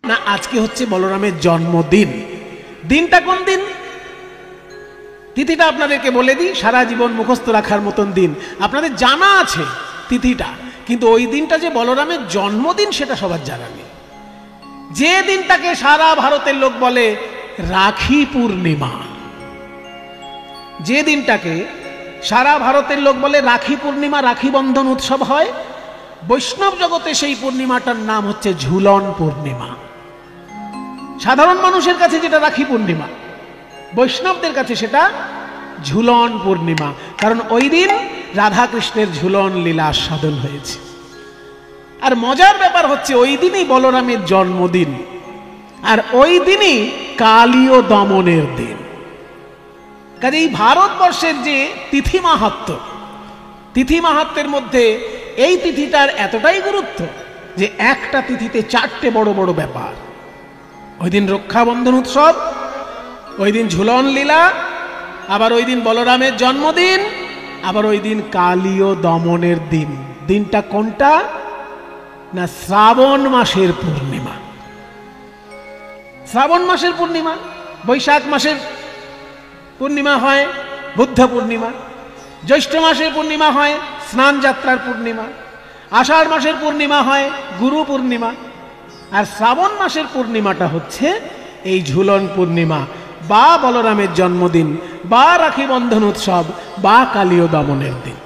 না, আজকে হচ্ছে বলরামের জন্মদিন। দিনটা কোন দিন? তিথিটা আপনাদেরকে বলে দিই, সারা জীবন মুখস্থ রাখার মতন দিন। আপনাদের জানা আছে তিথিটা, কিন্তু ওই দিনটা যে বলরামের জন্মদিন সেটা সবার জানা নেই। যে দিনটাকে সারা ভারতের লোক বলে রাখি পূর্ণিমা, যে দিনটাকে সারা ভারতের লোক বলে রাখি পূর্ণিমা, রাখি বন্ধন উৎসব হয়, বৈষ্ণব জগতে সেই পূর্ণিমাটার নাম হচ্ছে ঝুলন পূর্ণিমা। সাধারণ মানুষের কাছে যেটা রাখি পূর্ণিমা, বৈষ্ণবদের কাছে সেটা ঝুলন পূর্ণিমা, কারণ ওই দিন রাধা কৃষ্ণের ঝুলন লীলা আস্বাদন হয়েছে। আর মজার ব্যাপার হচ্ছে ওই দিনই বলরামের জন্মদিন, আর ওই দিনই কালীয় দমনের দিন। কাজেই ভারতবর্ষের যে তিথি মাহাত্ম্য, তিথি মাহাত্ম্যের মধ্যে এই তিথিটার এতটাই গুরুত্ব যে একটা তিথিতে চারটে বড় বড় ব্যাপার। ওই দিন রক্ষাবন্ধন উৎসব, ওই দিন ঝুলন লীলা, আবার ওই দিন বলরামের জন্মদিন, আবার ওই দিন কালীয় দমনের দিন। দিনটা কোনটা? না, শ্রাবণ মাসের পূর্ণিমা। শ্রাবণ মাসের পূর্ণিমা, বৈশাখ মাসের পূর্ণিমা হয় বুদ্ধ পূর্ণিমা, জ্যৈষ্ঠ মাসের পূর্ণিমা হয় স্নান যাত্রার পূর্ণিমা, আষাঢ় মাসের পূর্ণিমা হয় গুরু পূর্ণিমা, আর শ্রাবণ মাসের পূর্ণিমাটা হচ্ছে এই ঝুলন পূর্ণিমা, বা বলরামের জন্মদিন, বা রাখি বন্ধন উৎসব, বা কালীয় দমনের দিন।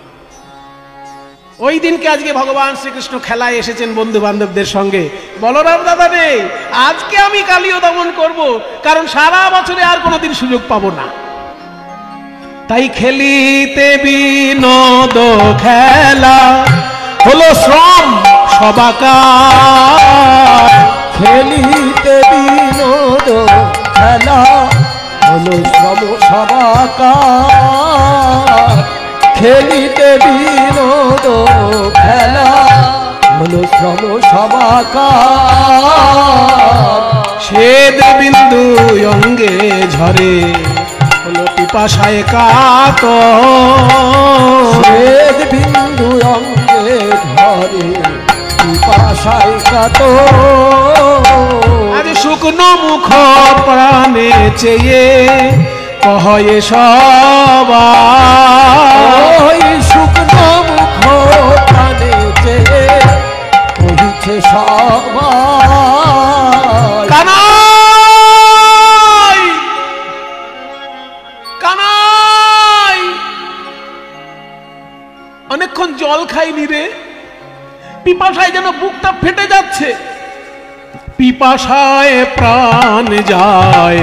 ওই দিনকে আজকে ভগবান শ্রীকৃষ্ণ খেলায় এসেছেন বন্ধু বান্ধবদের সঙ্গে। বলরাম দাদা রে, আজকে আমি কালীয় দমন করব, কারণ সারা বছরে আর কোনোদিন সুযোগ পাবো না। তাই খেলিতে বিনোদ খেলা হলো শ্রম সবাকার, খেলিতে বিনোদ খেলা হলো শ্রম সবাকার, খেলিতে বিনোদ খেলা হলো শ্রম সবাকার। শ্বেত বিন্দু অঙ্গে ঝরে হলো পিপাসায় কাতর, শ্বেত বিন্দু অঙ্গে ঝরে পিপাসায় কাতর। আজ শুকনো মুখ প্রাণে চেয়ে কহে সবাই, শুকনো মুখ প্রাণে চেয়ে কহিছে সবাই। কানাই কানাই, অনেকক্ষণ জল খাইনি রে, পিপাসায় যেন বুকটা ফেটে যাচ্ছে। পিপাসায় প্রাণ যায়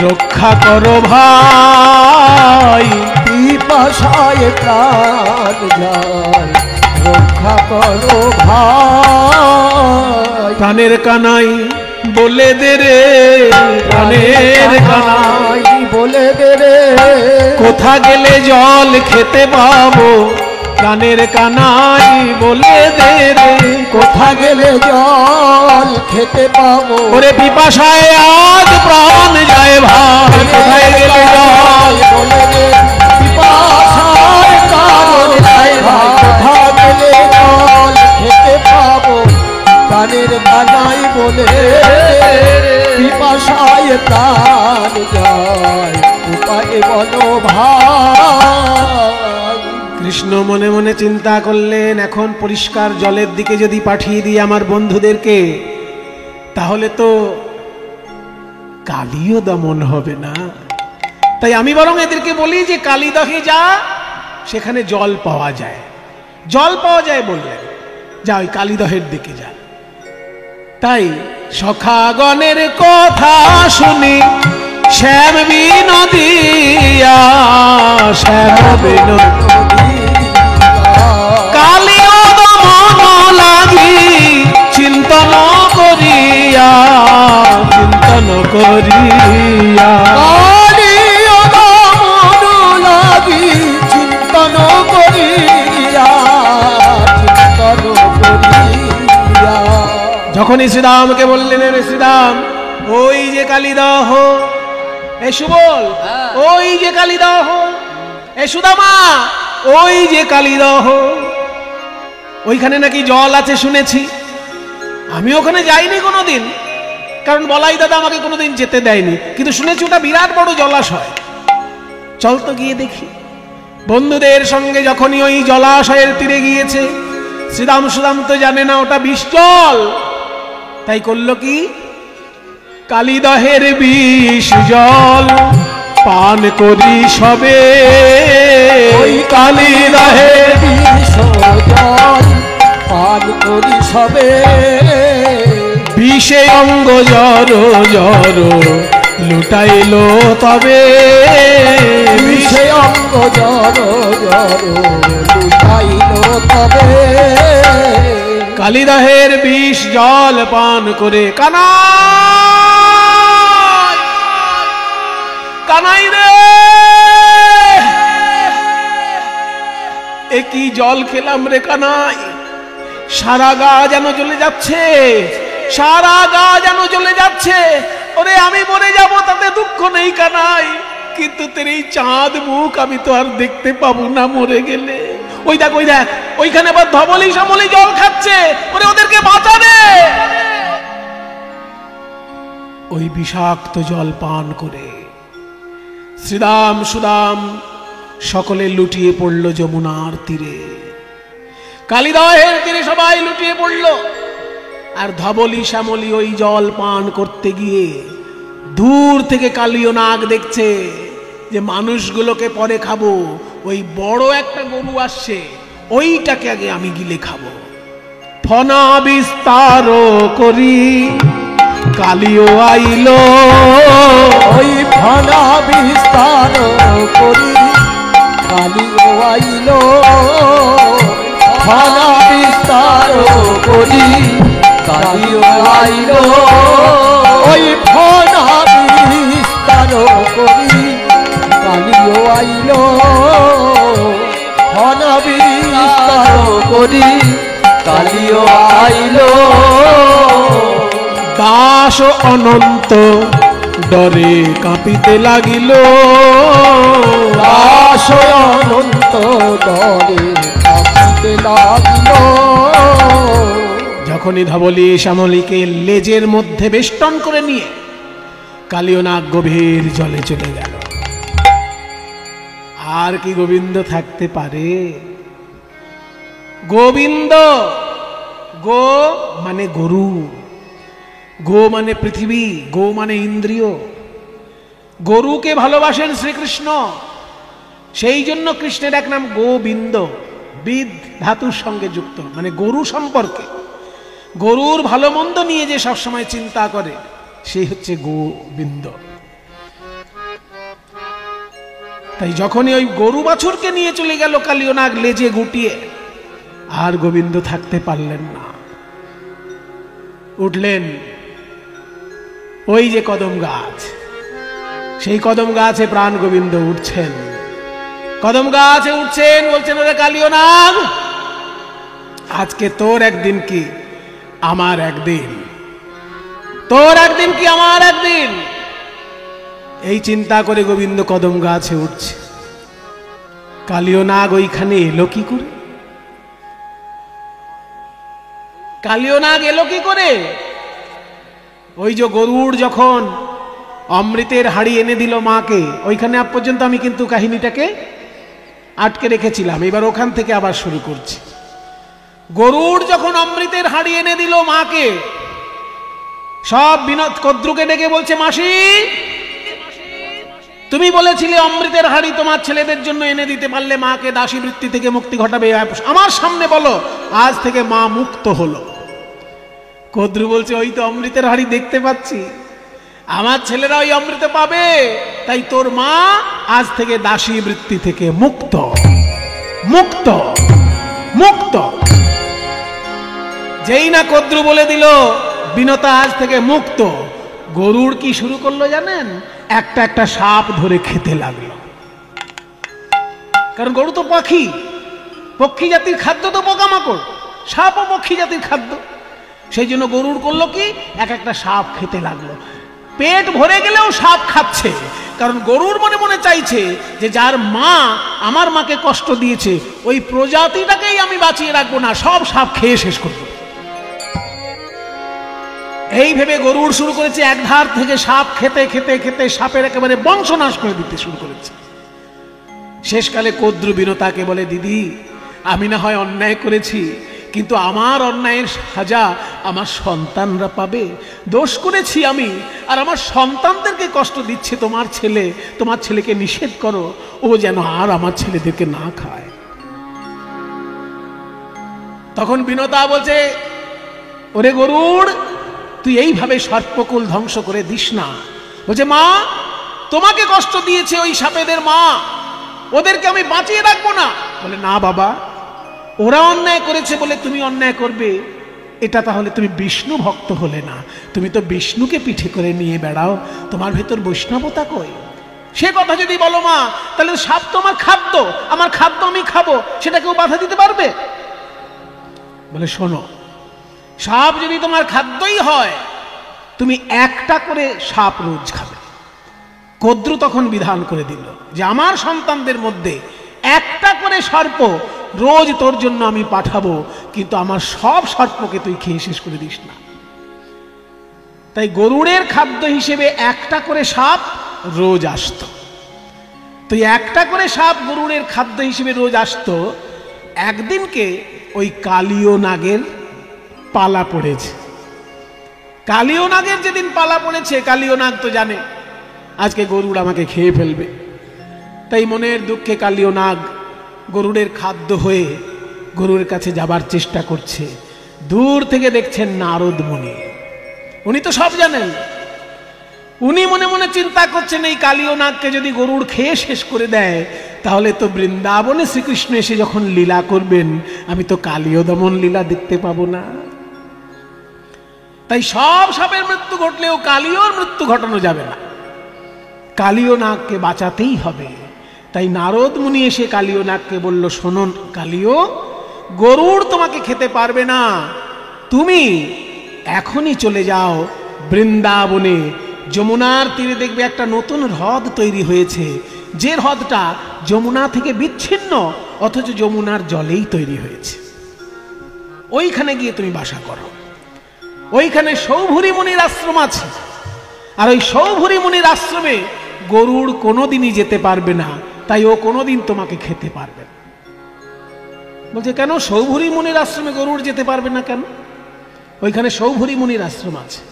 রক্ষা করো ভাই, পিপাসায় প্রাণ যায় রক্ষা করো ভাই। প্রাণের কানাই বলে দে রে, প্রাণের কানাই বলে দে রে, কোথা গেলে জল খেতে পাবো। প্রাণের কানাই বলে দে রে, কোথা গেলে জল খেতে পাবো। ওরে পিপাসায় আজ প্রাণ যায় ভাই, কোথায় গেলে জল বলে দে, পিপাসায় প্রাণ যায় ভাই, কোথা গেলে জল খেতে পাবো। প্রাণের কানাই বলে পিপাসায় প্রাণ যায়, উপায় বলো ভাই। কৃষ্ণ মনে মনে চিন্তা করলেন, এখন পরিষ্কার জলের দিকে যদি পাঠিয়ে দিই আমার বন্ধুদেরকে, তাহলে তো কালীয় দমন হবে না। তাই আমি বরং এদেরকে বলি যে কালীদহে যা, সেখানে জল পাওয়া যায়। জল পাওয়া যায় বললেন, যা ওই কালীদহের দিকে যা। তাই সখাগণের কথা শুনি শ্যাম বিনোদিয়া, শ্যাম বিনোদিয়া কালীয় দমন লাগি চিন্তন করিয়া, চিন্তন করিয়া কালীয় দমন লাগি চিন্তন করিয়া, চিন্তন করিয়া। যখনই শ্রীরামকে বললেন, রে শ্রীরাম, ওই যে কালীদহ, এ সুবল, ওই যে কালীদহ, এ সুদামা, ওই যে কালীদহ, ওইখানে নাকি জল আছে শুনেছি। আমি ওখানে যাইনি কোনোদিন, কারণ বলাই দাদা আমাকে কোনোদিন যেতে দেয়নি, কিন্তু শুনেছি ওটা বিরাট বড় জলাশয়। চল তো গিয়ে দেখি। বন্ধুদের সঙ্গে যখনই ওই জলাশয়ের তীরে গিয়েছে, শ্রীরাম সুদাম তো জানে না ওটা বিষ জল, তাই করলো কি, কালিদহের বিষ জল পান করি সবে, ওই কালিদহের বিষ জল পান করি সবে, বিষে অঙ্গ জড় জড় লুটাইলো তবে, বিষে অঙ্গ জড় জড় লুটাইলো তবে। কালিদহের বিষ জল পান করে কানাই, কানাই রে এ কি জল খেলাম রে কানাই, সারা গা যেন জ্বলে যাচ্ছে, সারা গা যেন জ্বলে যাচ্ছে। ওরে আমি মরে যাব তাতে দুঃখ নেই কানাই, কিন্তু তোর এই চাঁদ মুখ আমি তো আর দেখতে পাবো না মরে গেলে। ওই দেখ ওই দেখ, ওইখানে আবার ধবলি সামলি জল খাচ্ছে, ওরে ওদেরকে বাঁচাবে। ওই বিষাক্ত জল পান করে শ্রীরাম সুদাম সকলে লুটিয়ে পড়ল যমুনার তীরে। কালিদহের তীরে সবাই লুটিয়ে পড়ল। আর ধবলি শ্যামলি ওই জল পান করতে গিয়ে দূর থেকে কালীয় নাগ দেখছে যে মানুষগুলোকে পরে খাবো, ওই বড় একটা গরু আসছে, ওইটাকে আগে আমি গিলে খাবো। ফনা বিস্তার করি কালীয় আইলো, ওই ফনা বিস্তার করি কালীয় আইলো, ফনা বিস্তার করি কালীয় আইলো, ওই ফনা বিস্তার করি কালীয় আইলো, ফনা বিস্তার করি কালীয় আইলো। দাস অনন্ত ডরে কাঁপিতে লাগিল, দাস অনন্ত ডরে কাঁপিতে লাগিল। যখনই ধবলি শ্যামলীকে লেজের মধ্যে বেষ্টন করে নিয়ে কালীয় নাগ গভীর জলে চলে গেল। আর কি গোবিন্দ থাকতে পারে? গোবিন্দ, গো মানে গরু, গো মানে পৃথিবী, গো মানে ইন্দ্রিয়। গরুকে ভালোবাসেন শ্রীকৃষ্ণ, সেই জন্য কৃষ্ণের এক নাম গোবিন্দ, বিদ ধাতুর সঙ্গে যুক্ত, মানে গরু সম্পর্কে, গরুর ভালো মন্দ নিয়ে যে সবসময় চিন্তা করে সেই হচ্ছে গোবিন্দ। তাই যখনই ওই গরু বাছুরকে নিয়ে চলে গেল কালীয় নাগ লেজে গুটিয়ে, আর গোবিন্দ থাকতে পারলেন না। উঠলেন ওই যে কদম গাছ, সেই কদম গাছে প্রাণ গোবিন্দ উঠছেন, কদম গাছে উঠছেন, বলছেন ওরে কালীয় নাগ, আজকে তোর একদিন কি আমার একদিন, তোর একদিন কি আমার একদিন, এই চিন্তা করে গোবিন্দ কদম গাছে উঠছে। কালীয় নাগ ওইখানে এলো কি করে? কালীয় নাগ এলো কি করে? ওই যে গরুড় যখন অমৃতের হাড়ি এনে দিল মাকে, ওইখানে আজ পর্যন্ত আমি কিন্তু কাহিনীটাকে আটকে রেখেছিলাম, এবার ওখান থেকে আবার শুরু করছি। গরুড় যখন অমৃতের হাড়ি এনে দিল মাকে, সব বিনোদ কদ্রুকে ডেকে বলছে, মাসি তুমি বলেছিলে অমৃতের হাড়ি তোমার ছেলেদের জন্য এনে দিতে পারলে মাকে দাসী বৃত্তি থেকে মুক্তি ঘটাবে, আমার সামনে বলো আজ থেকে মা মুক্ত হলো। কদ্রু বলছে, ওই তো অমৃতের হাড়ি দেখতে পাচ্ছি, আমার ছেলেরা ওই অমৃত পাবে, তাই তোর মা আজ থেকে দাসী বৃত্তি থেকে মুক্ত, মুক্ত, মুক্ত। যেই না কদ্রু বলে দিল বিনতা আজ থেকে মুক্ত, গরুর কি শুরু করলো জানেন? একটা একটা সাপ ধরে খেতে লাগলো। কারণ গরু তো পাখি, পক্ষী জাতির খাদ্য তো পোকামাকড়, সাপও পক্ষী জাতির খাদ্য। সেই জন্য গরুর করলো কি, এক একটা সাপ খেতে লাগলো। পেট ভরে গেলেও সাপ খাচ্ছে, কারণ গরুর মনে মনে চাইছে যে যার মা আমার মাকে কষ্ট দিয়েছে, ওই প্রজাতিটাকেই আমি বাঁচিয়ে রাখবো না, সব সাপ খেয়ে শেষ করবো। এই ভেবে গরুড় শুরু করেছে এক ধার থেকে সাপ খেতে খেতে খেতে সাপের একেবারে বংশনাশ করে দিতে শুরু করেছে। শেষকালে কদ্রু বিনতাকে বলে, দিদি আমি না হয় অন্যায় করেছি, কিন্তু আমার অন্যায়ের সাজা আমার সন্তানরা পাবে। দোষ করেছি আমি, আর আমার সন্তানদেরকে কষ্ট দিচ্ছে তোমার ছেলে। তোমার ছেলেকে নিষেধ করো, ও যেন আর আমার ছেলেদেরকে না খায়। তখন বিনতা বলছে, ওরে গরুড়, তুই এইভাবে সর্পকুল ধ্বংস করে দিস না। বলছে, মা তোমাকে কষ্ট দিয়েছে ওই সাপেদের মা, ওদেরকে আমি বাঁচিয়ে রাখবো না। বলে, না বাবা, ওরা অন্যায় করেছে বলে তুমি অন্যায় করবে, এটা তাহলে তুমি বিষ্ণু ভক্ত হলে না। তুমি তো বিষ্ণুকে পিঠে করে নিয়ে বেড়াও, তোমার ভেতর বৈষ্ণবতা কই? সে কথা যদি বলো মা, তাহলে সাপ তো আমার খাদ্য, আমার খাদ্য আমি খাবো, সেটা কেউ বাধা দিতে পারবে? বলে, শোনো, সাপ যদি তোমার খাদ্যই হয়, তুমি একটা করে সাপ রোজ খাবে। কদ্রু তখন বিধান করে দিল যে আমার সন্তানদের মধ্যে একটা করে সর্প রোজ তোর জন্য আমি পাঠাবো, কিন্তু আমার সব সর্পকে তুই খেয়ে শেষ করে দিস না। তাই গরুড়ের খাদ্য হিসেবে একটা করে সাপ রোজ আসতো। তো একটা করে সাপ গরুড়ের খাদ্য হিসেবে রোজ আসতো। একদিনকে ওই কালীয় নাগের পালা পড়েছে। কালীয় নাগের যেদিন পালা পড়েছে, কালীয় নাগ তো জানে আজকে গরুড় আমাকে খেয়ে ফেলবে, তাই মনের দুঃখে কালীয় নাগ গরুড়ের খাদ্য হয়ে গরুড়ের কাছে যাবার চেষ্টা করছে। দূর থেকে দেখছেন নারদ মুনি, উনি তো সব জানেন। উনি মনে মনে চিন্তা করছেন, এই কালীয় নাগকে যদি গরুড় খেয়ে শেষ করে দেয়, তাহলে তো বৃন্দাবনে শ্রীকৃষ্ণ এসে যখন লীলা করবেন, আমি তো কালীয় দমন লীলা দেখতে পাবো না। তাই সব সাপের মৃত্যু ঘটলেও কালীয়র মৃত্যু ঘটানো যাবে না, কালীয় নাগকে বাঁচাতেই হবে। তাই নারদ মুনি এসে কালীয় নাগকে বলল, শোনো কালীয়, গরুড় তোমাকে খেতে পারবে না, তুমি এখনই চলে যাও বৃন্দাবনে। যমুনার তীরে দেখবে একটা নতুন হ্রদ তৈরি হয়েছে, যে হ্রদটা যমুনা থেকে বিচ্ছিন্ন, অথচ যমুনার জলেই তৈরি হয়েছে। ওইখানে গিয়ে তুমি বাসা করো। ওইখানে সৌভূরি মুনির আশ্রম আছে, আর ওই সৌভূরি মুনির আশ্রমে গরুড় কোনোদিনই যেতে পারবে না, তাই ও কোনোদিন তোমাকে খেতে পারবে না। বলছে, কেন সৌভূরি মুনির আশ্রমে গরুড় যেতে পারবে না কেন? ওইখানে সৌভূরি মুনির আশ্রম আছে,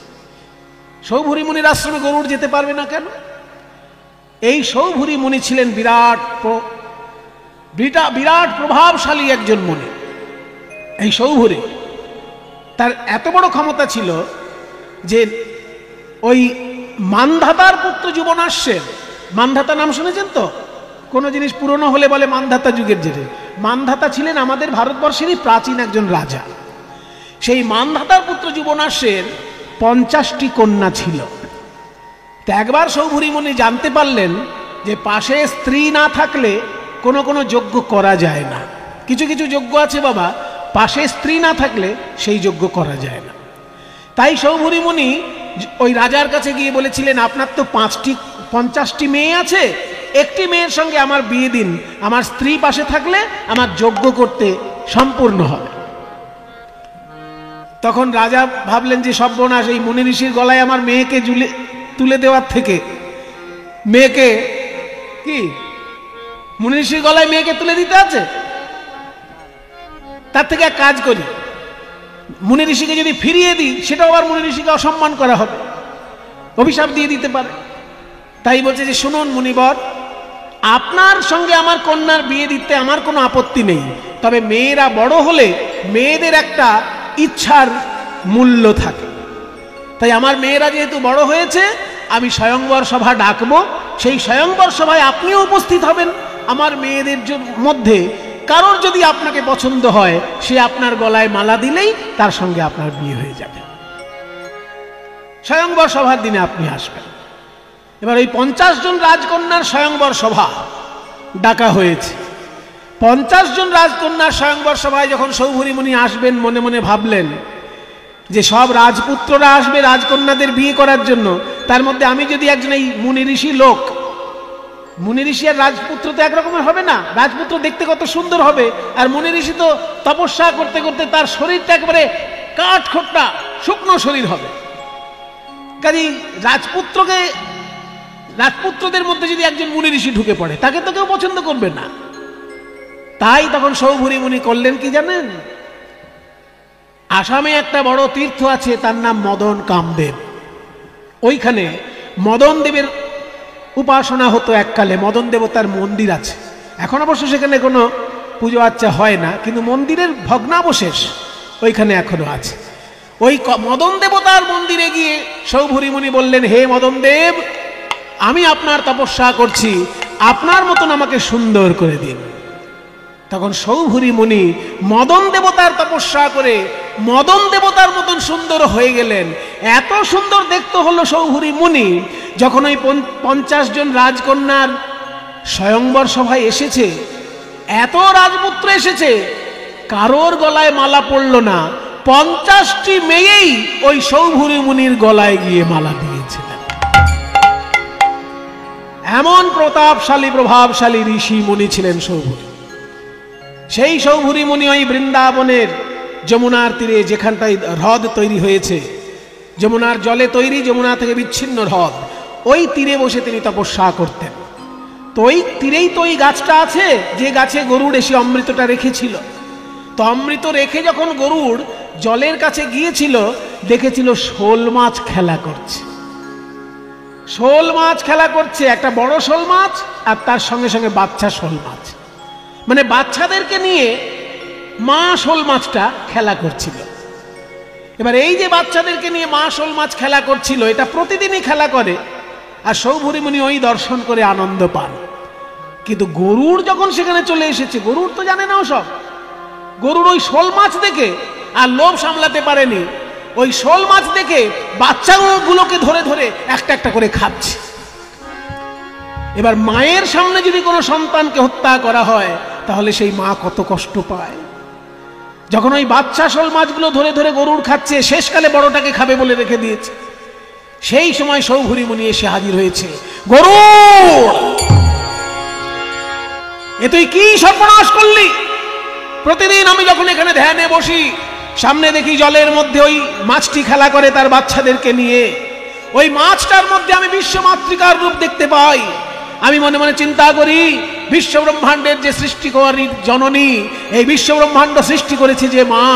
সৌভূরি মুনির আশ্রমে গরুড় যেতে পারবে না কেন? এই সৌভূরি মুনি ছিলেন বিরাট প্রভাবশালী একজন মুনি। এই সৌভূরি, তার এত বড় ক্ষমতা ছিল যে ওই মান্ধাতার পুত্র যুবনাশ্বের, মান্ধাতা নাম শুনেছেন তো? কোনো জিনিস পুরনো হলে বলে মান্ধাতা যুগের জেরে। মান্ধাতা ছিলেন আমাদের ভারতবর্ষেরই প্রাচীন একজন রাজা। সেই মান্ধাতার পুত্র যুবনাশ্বের 50টি কন্যা ছিল। তো একবার সৌভূরি মুনি জানতে পারলেন যে পাশে স্ত্রী না থাকলে কোনো কোনো যজ্ঞ করা যায় না। কিছু কিছু যজ্ঞ আছে বাবা, পাশে স্ত্রী না থাকলে সেই যজ্ঞ করা যায় না। তাই সৌভূরি মুনি ওই রাজার কাছে গিয়ে বলেছিলেন, আপনার তো 50টি মেয়ে আছে, একটি মেয়ের সঙ্গে আমার বিয়ে দিন, আমার স্ত্রী পাশে থাকলে আমার যজ্ঞ করতে সম্পূর্ণ হবে। তখন রাজা ভাবলেন যে সর্বনাশ, এই মুনি ঋষির গলায় আমার মেয়েকে তুলে দেওয়ার থেকে, মেয়েকে কি মুনি ঋষির গলায় মেয়েকে তুলে দিতে আছে, তার থেকে এক কাজ করি, মুনি ঋষিকে যদি ফিরিয়ে দিই, সেটাও আবার মুনি ঋষিকে অসম্মান করা হবে, অভিশাপ দিয়ে দিতে পারে। তাই বলছে যে শুনুন মুনিবর, আপনার সঙ্গে আমার কন্যার বিয়ে দিতে আমার কোনো আপত্তি নেই, তবে মেয়েরা বড় হলে মেয়েদের একটা ইচ্ছার মূল্য থাকে। তাই আমার মেয়েরা যেহেতু বড় হয়েছে, আমি স্বয়ংবর সভা ডাকবো, সেই স্বয়ংবর সভায় আপনিও উপস্থিত হবেন। আমার মেয়েদের মধ্যে কারোর যদি আপনাকে পছন্দ হয়, সে আপনার গলায় মালা দিলেই তার সঙ্গে আপনার বিয়ে হয়ে যাবে। স্বয়ংবর সভার দিনে আপনি আসবেন। এবার ওই 50 জন রাজকন্যার স্বয়ংবর সভা ডাকা হয়েছে। 50 জন রাজকন্যার স্বয়ংবর সভায় যখন সৌভূরি মুনি আসবেন, মনে মনে ভাবলেন যে সব রাজপুত্ররা আসবে রাজকন্যাদের বিয়ে করার জন্য, তার মধ্যে আমি যদি একজন এই মুনি ঋষি লোক, মুনি ঋষি আর রাজপুত্র তো একরকমের হবে না। রাজপুত্র দেখতে কত সুন্দর হবে, আর মুনি ঋষি তো তপস্যা করতে করতে তার শরীরটা একেবারে কাঠখোট্টা শুকনো শরীর হবে। কাজী রাজপুত্রদের মধ্যে যদি একজন মুনি ঋষি ঢুকে পড়ে তাকে তো কেউ পছন্দ করবে না। তাই তখন সৌভরি মুনি করলেন কি জানেন? আসামে একটা বড় তীর্থ আছে, তার নাম মদন কামদেব। ওইখানে মদন দেবের উপাসনা হতো এককালে। মদন দেবতার মন্দির আছে, এখন অবশ্য সেখানে কোনো পুজো আচ্চা হয় না, কিন্তু মন্দিরের ভগ্নাবশেষ ওইখানে এখনো আছে। ওই মদন দেবতার মন্দিরে গিয়ে সৌভরি মুনি বললেন, হে মদন দেব, আমি আপনার তপস্যা করছি, আপনার মতন আমাকে সুন্দর করে দিন। তখন সৌভরি মুনি মদন দেবতার তপস্যা করে মদন দেবতার মতন সুন্দর হয়ে গেলেন। এত সুন্দর দেখতে হলো সৌভরি মুনি, যখন ওই 50 জন রাজকন্যার স্বয়ংবর সভায় এসেছে, এত রাজপুত্র এসেছে, কারোর গলায় মালা পড়ল না। 50টি মেয়েই ওই সৌভরি মুনির গলায় গিয়ে মালা দিয়েছিলেন। এমন প্রতাপশালী প্রভাবশালী ঋষি মুনি ছিলেন সৌভরি। সেই সৌভরি মুনি ওই বৃন্দাবনের যমুনার তীরে, যেখানটায় হ্রদ তৈরি হয়েছে, যমুনার জলে তৈরি, যমুনা থেকে বিচ্ছিন্ন হ্রদ, ওই তীরে বসে তিনি তপস্যা করতেন। তো ওই তীরেই তো ওই গাছটা আছে যে গাছে গরুড় এসে অমৃতটা রেখেছিল। তো অমৃত রেখে যখন গরুড় জলের কাছে গিয়েছিল, দেখেছিল শোল মাছ খেলা করছে। শোল মাছ খেলা করছে, একটা বড় শোল মাছ আর তার সঙ্গে সঙ্গে বাচ্চা শোল মাছ, মানে বাচ্চাদেরকে নিয়ে মা শোল মাছটা খেলা করছিল। এবার এই যে বাচ্চাদেরকে নিয়ে মা শোল মাছ খেলা করছিল, এটা প্রতিদিনই খেলা করে, আর সৌভরি মুনি ওই দর্শন করে আনন্দ পান। কিন্তু গরুড় যখন সেখানে চলে এসেছে, গরুড় তো জানে না ওসব। গরুড় ওই শোল মাছ দেখে আর লোভ সামলাতে পারেনি, ওই শোল মাছ দেখে বাচ্চাগুলোকে ধরে ধরে একটা একটা করে খাচ্ছে। এবার মায়ের সামনে যদি কোনো সন্তানকে হত্যা করা হয়, তাহলে সেই মা কত কষ্ট পায়। যখন ওই বাচ্চা শোল মাছগুলো ধরে ধরে গরুড় খাচ্ছে, শেষকালে বড়টাকে খাবে বলে রেখে দিয়েছে, সেই সময় সৌভরি মুনি এসে হাজির হয়েছে। গরুড়, এ তুই কি সর্বনাশ করলি? প্রতিদিন আমি যখন এখানে ধ্যানে বসি, সামনে দেখি জলের মধ্যে ওই মাছটি খেলা করে তার বাচ্চাদেরকে নিয়ে। ওই মাছটার মধ্যে আমি বিশ্ব মাতৃকার রূপ দেখতে পাই। আমি মনে মনে চিন্তা করি, বিশ্ব ব্রহ্মাণ্ডের যে সৃষ্টিকারী জননী, এই বিশ্ব ব্রহ্মাণ্ড সৃষ্টি করেছে যে মা,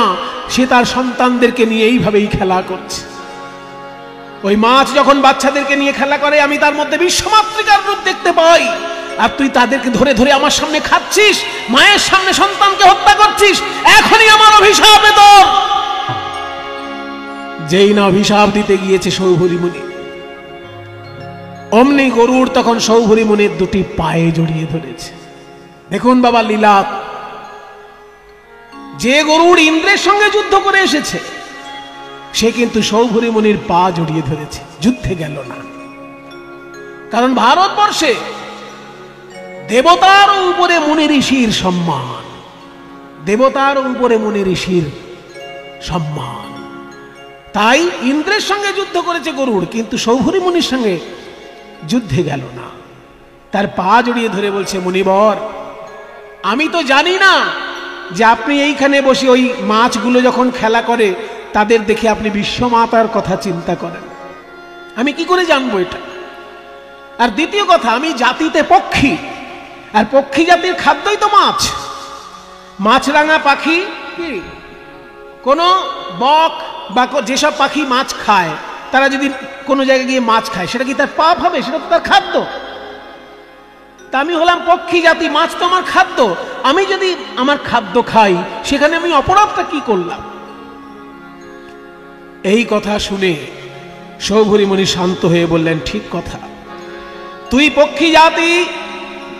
সে তার সন্তানদেরকে নিয়ে এইভাবেই খেলা করছে। ওই মাছ যখন বাচ্চাদেরকে নিয়ে খেলা করে, আমি তার মধ্যে বিশ্ব মাতৃকার রূপ দেখতে পাই, আর তুই তাদেরকে ধরে ধরে আমার সামনে খাচ্ছিস, মায়ের সামনে সন্তানকে হত্যা করছিস। এখনই আমার অভিশাপ তোর। যেই না অভিশাপ দিতে গিয়েছে সৌভরি মুনি, অমনি গরুড় তখন সৌভরি মুনির দুটি পায়ে জড়িয়ে ধরেছে। দেখুন বাবা লীলা, যে গরুড় ইন্দ্রের সঙ্গে যুদ্ধ করে এসেছে, সে কিন্তু সৌভরি মুনির পা জড়িয়ে ধরেছে, যুদ্ধে গেল না। কারণ ভারতবর্ষে দেবতার উপরে মুনি ঋষির সম্মান, দেবতার উপরে মুনি ঋষির সম্মান। তাই ইন্দ্রের সঙ্গে যুদ্ধ করেছে গরুড়, কিন্তু সৌভরি মুনির সঙ্গে যুদ্ধে গেল না। তার পা জড়িয়ে ধরে বলছে, মুনিবর, আমি তো জানি না যে আপনি এইখানে বসে ওই মাছগুলো যখন খেলা করে তাদের দেখে আপনি বিশ্বমাতার কথা চিন্তা করেন। আমি কি করে জানবো এটা? আর দ্বিতীয় কথা, আমি জাতিতে পক্ষী, আর পক্ষী জাতির খাদ্যই তো মাছ। মাছরাঙা পাখি কি কোনো বক বা যেসব পাখি মাছ খায়, তারা যদি কোনো জায়গায় গিয়ে মাছ খায়, সেটা কি তার পাপ হবে? সেটা তো তার খাদ্য। তা আমি হলাম পক্ষী জাতি, মাছ তো আমার খাদ্য। আমি যদি আমার খাদ্য খাই, সেখানে আমি অপরাধটা কি করলাম? এই কথা শুনে সৌভরি মুনি শান্ত হয়ে বললেন, ঠিক কথা, তুই পক্ষী জাতি,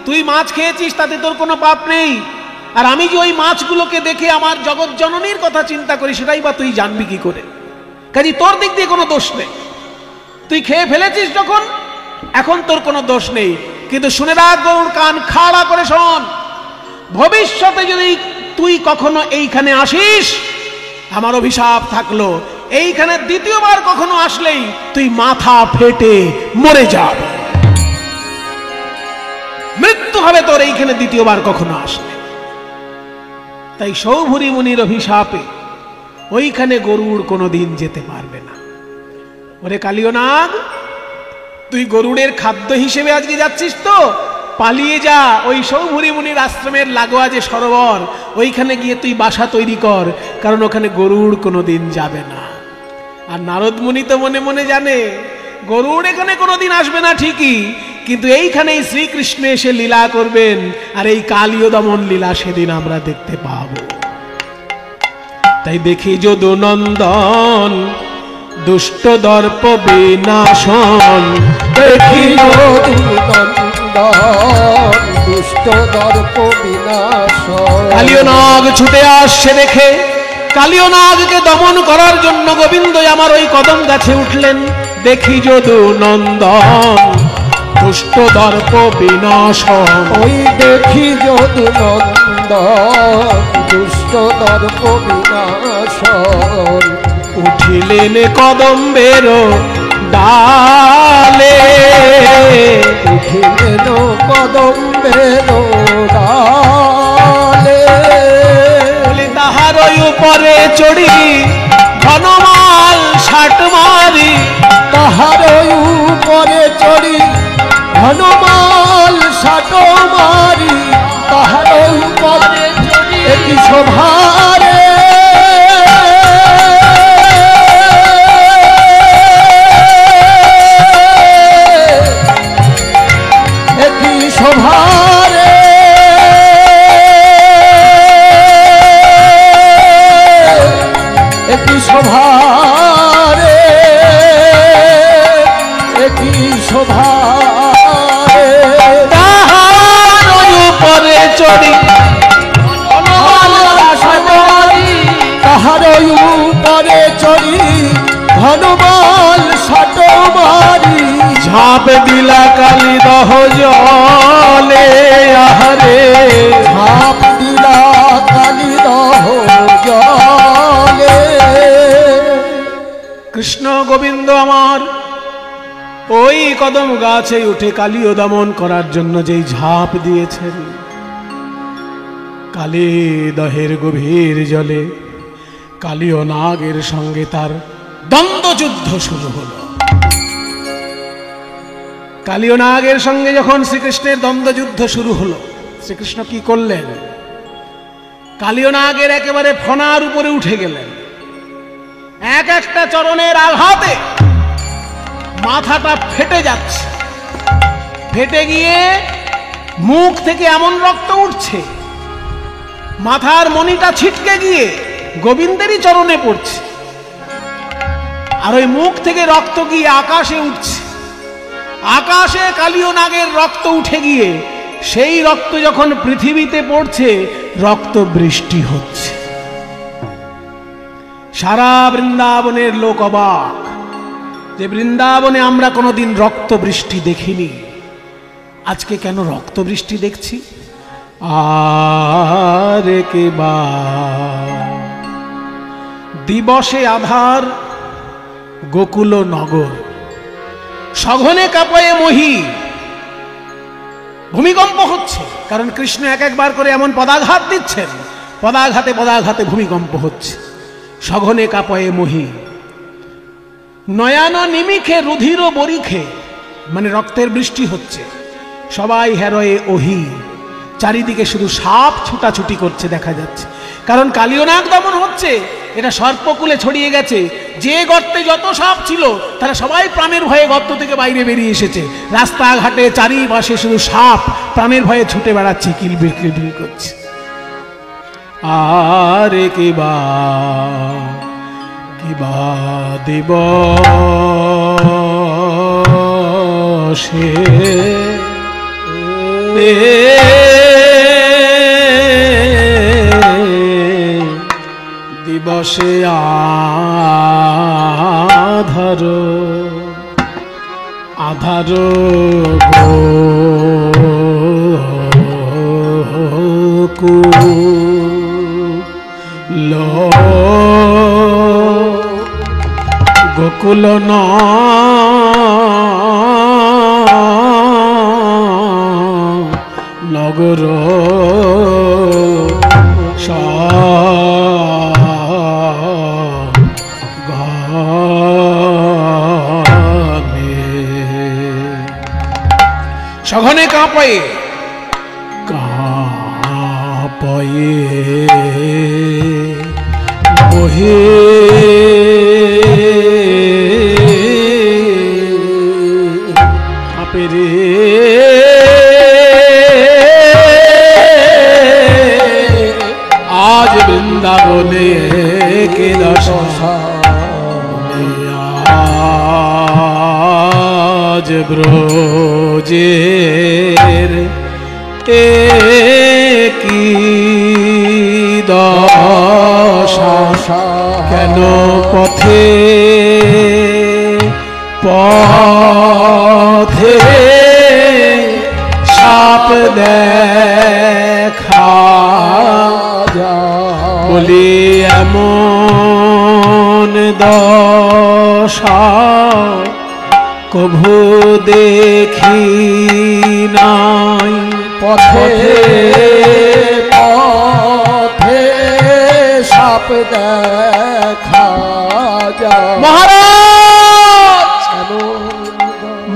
তুই মাছ খেয়েছিস, তাতে তোর কোনো পাপ নেই। আর আমি যে ওই মাছগুলোকে দেখে আমার জগৎ জননীর কথা চিন্তা করি, সেটাই বা তুই জানবি কি করে? কাজে তোর দিক দিয়ে কোনো দোষ নেই। তুই খেয়ে ফেলেছিস যখন, এখন তোর কোনো দোষ নেই। কিন্তু শুনে রাখ গরুর, কান খাড়া করে শোন, ভবিষ্যতে যদি তুই কখনো এইখানে আসিস, আমার অভিশাপ থাকলো, এইখানে দ্বিতীয়বার কখনো আসলেই তুই মাথা ফেটে মরে যাবে, মৃত্যু হবে তোর এইখানে দ্বিতীয়বার কখনো আসলে। তাই সৌভরি মুনির অভিশাপে ওইখানে গরুড় কোনোদিন যেতে পারবে না। ওরে কালীয় নাগ, তুই গরুড়ের খাদ্য হিসেবে আজকে যাচ্ছিস তো পালিয়ে যা, ওই সৌভূরি মুনির আশ্রমের লাগোয়া যে সরোবর ওইখানে গিয়ে তুই বাসা তৈরি কর, কারণ ওখানে গরুড় কোনোদিন যাবে না। আর নারদ মুনি তো মনে মনে জানে গরুড় এখানে কোনোদিন আসবে না ঠিকই, কিন্তু এইখানেই শ্রীকৃষ্ণ এসে লীলা করবেন, আর এই কালীয় দমন লীলা সেদিন আমরা দেখতে পাব। তাই দেখি যদু নন্দন দুষ্ট দর্প বিনাশন, দেখি যদু নন্দন দুষ্ট দর্প বিনাশন। কালীয় নাগ ছুটে আসছে দেখে, কালীয় নাগকে দমন করার জন্য গোবিন্দ আমার ওই কদম গাছে উঠলেন। দেখি যদু নন্দন দুষ্ট দর্প বিনাশন, ওই দেখি যদু নন্দন দুষ্ট দর্প বিনাশন। উঠিলেন কদম্বের ডালে, উঠিলেন কদম্বের ডালে। তাহার উপরে চড়ি ঘনমাল ষাট মারি, তাহার উপরে চড়ি ঘনমাল ষাট মারি। তাহার উপরে চড়ি একই শোভারে, একই শোভারে, একই শোভারে, একই শোভারে। তাহার উপরে চড়ি তাহার উপরে চড়ি ঘনমাল ষাট মারি। ঝাঁপ দিলা কালী দহ জলে, আহারে ঝাঁপ দিলা কালী দহ জলে। কৃষ্ণ গোবিন্দ আমার ওই কদম গাছে উঠে কালীয় দমন করার জন্য যেই ঝাঁপ দিয়েছেন, কালী দহের গভীর জলে কালীয় নাগের সঙ্গে তার দ্বন্দ্বযুদ্ধ শুরু হলো। কালীয় নাগের সঙ্গে যখন শ্রীকৃষ্ণের দ্বন্দ্বযুদ্ধ শুরু হলো, শ্রীকৃষ্ণ কি করলেন? কালীয় নাগের একেবারে ফনার উপরে উঠে গেলেন। এক একটা চরণের আঘাতে মাথাটা ফেটে যাচ্ছে, ফেটে গিয়ে মুখ থেকে এমন রক্ত উঠছে, মাথার মণিটা ছিটকে গিয়ে গোবিন্দেরই চরণে পড়ছে, আর ওই মুখ থেকে রক্ত গিয়ে আকাশে উঠছে। আকাশে কালীয় নাগের রক্ত উঠে গিয়ে সেই রক্ত যখন পৃথিবীতে পড়ছে, রক্ত বৃষ্টি হচ্ছে। সারা বৃন্দাবনের লোক অবাক যে বৃন্দাবনে আমরা কোনোদিন রক্ত বৃষ্টি দেখিনি, আজকে কেন রক্ত বৃষ্টি দেখছি? আর কে বা দিবসে আধার গোকুল নগর, সঘনে কাঁপয়ে মহি। ভূমিকম্প হচ্ছে, কারণ কৃষ্ণ এক একবার করে এমন পদাঘাত দিচ্ছেন, পদাঘাতে পদাঘাতে ভূমিকম্প হচ্ছে। সঘনে কাঁপয়ে মহি, নয়ান নিমিখে রুধির বরিখে, মানে রক্তের বৃষ্টি হচ্ছে। সবাই হেরয়ে ওহি, চারিদিকে শুধু সাপ ছুটাছুটি করছে দেখা যাচ্ছে, কারণ কালীয় নাগ দমন হচ্ছে। এটা সর্পকুলে ছড়িয়ে গেছে, যে গর্তে যত সাপ ছিল তারা সবাই প্রাণের ভয়ে গর্ত থেকে বাইরে বেরিয়ে এসেছে। রাস্তাঘাটে চারিপাশে শুধু সাপ প্রাণের ভয়ে ছুটে বেড়াচ্ছে, কিলবিল কিলবিল করছে। আর কিবা কিবা দিবসে দিবসে আধার আধার গোকুল গোকুল নগর সঘনে কাঁপায়ে বহে কাঁপে রে আজ বৃন্দাবনে কে দশা আজ ব্রজের কি দশা কেন পথে পথে সাপ দেখা বলি এমন দশা কভু দেখি নাই পথে পথে সাপ দেখা যায়। মহারাজ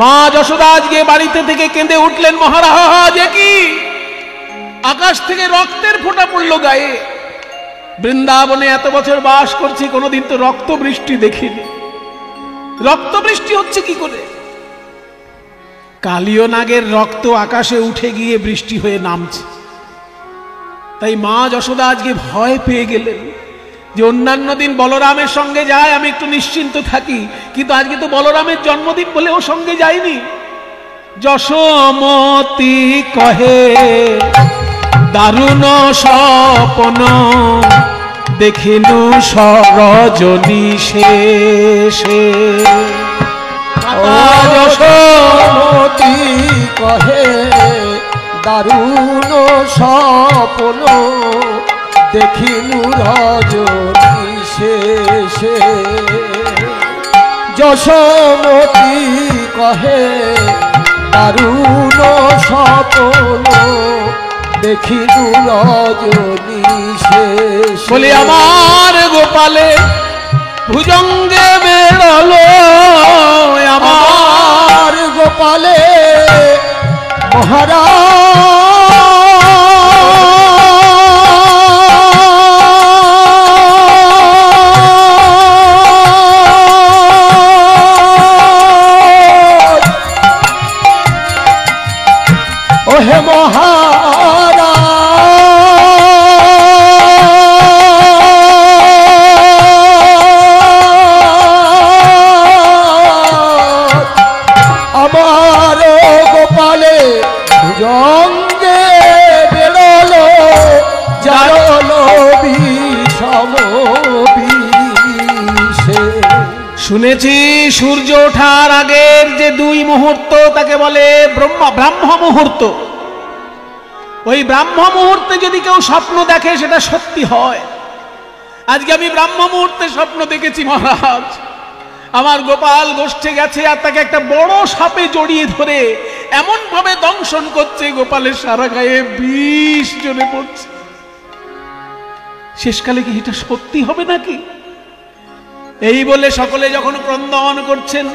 মা যশোদা আজকে বাড়িতে থেকে কেঁদে উঠলেন, মহারাজ এ কি, আকাশ থেকে রক্তের ফোঁটা পড়লো গায়ে। বৃন্দাবনে এত বছর বাস করছি, কোনোদিন তো রক্ত বৃষ্টি দেখিনি, রক্ত বৃষ্টি হচ্ছে কি করে? কালীয় নাগের রক্ত আকাশে উঠে গিয়ে বৃষ্টি হয়ে নামছে। তাই মা যশোদা আজকে ভয় পেয়ে গেলেন যে অন্যান্য দিন বলরামের সঙ্গে যায় আমি একটু নিশ্চিন্ত থাকি, কিন্তু আজকে তো বলরামের জন্মদিন বলে ও সঙ্গে যায়নি। যশোমতি কহে দারুণ স্বপ্ন দেখিনু সরজনী শেষে। যশোমতি কহে দারুণ স্বপ্ন দেখিনু রজনী শেষে। যশোমতি কহে দারুণ স্বপ্ন দেখিনু রজনী শেষে। বলি আমার গোপালে ভুজঙ্গে বেড়ালো, আমার গোপালে মহারাজ, ওহে মহারাজ, আমার গোপালে জঙ্গে বেরোলো জারলো বিষম বিষে। শুনেছি সূর্য ওঠার আগের যে 2 মুহূর্ত তাকে বলে ব্রাহ্ম মুহূর্ত। ওই ব্রাহ্ম মুহূর্তে যদি কেউ স্বপ্ন দেখে সেটা সত্যি হয়। আজকে আমি ব্রাহ্ম মুহূর্তে স্বপ্ন দেখেছি মহারাজ, আমার গোপাল গোষ্ঠে গেছে আর তাকে একটা বড় সাপে জড়িয়ে ধরে এমন ভাবে দংশন করছে, গোপালের সারা গায়ে বিষ জ্বলে পড়ছে। শেষকালে কি এটা সত্যি হবে নাকি? এই বলে সকলে যখন ক্রন্দন করছেন,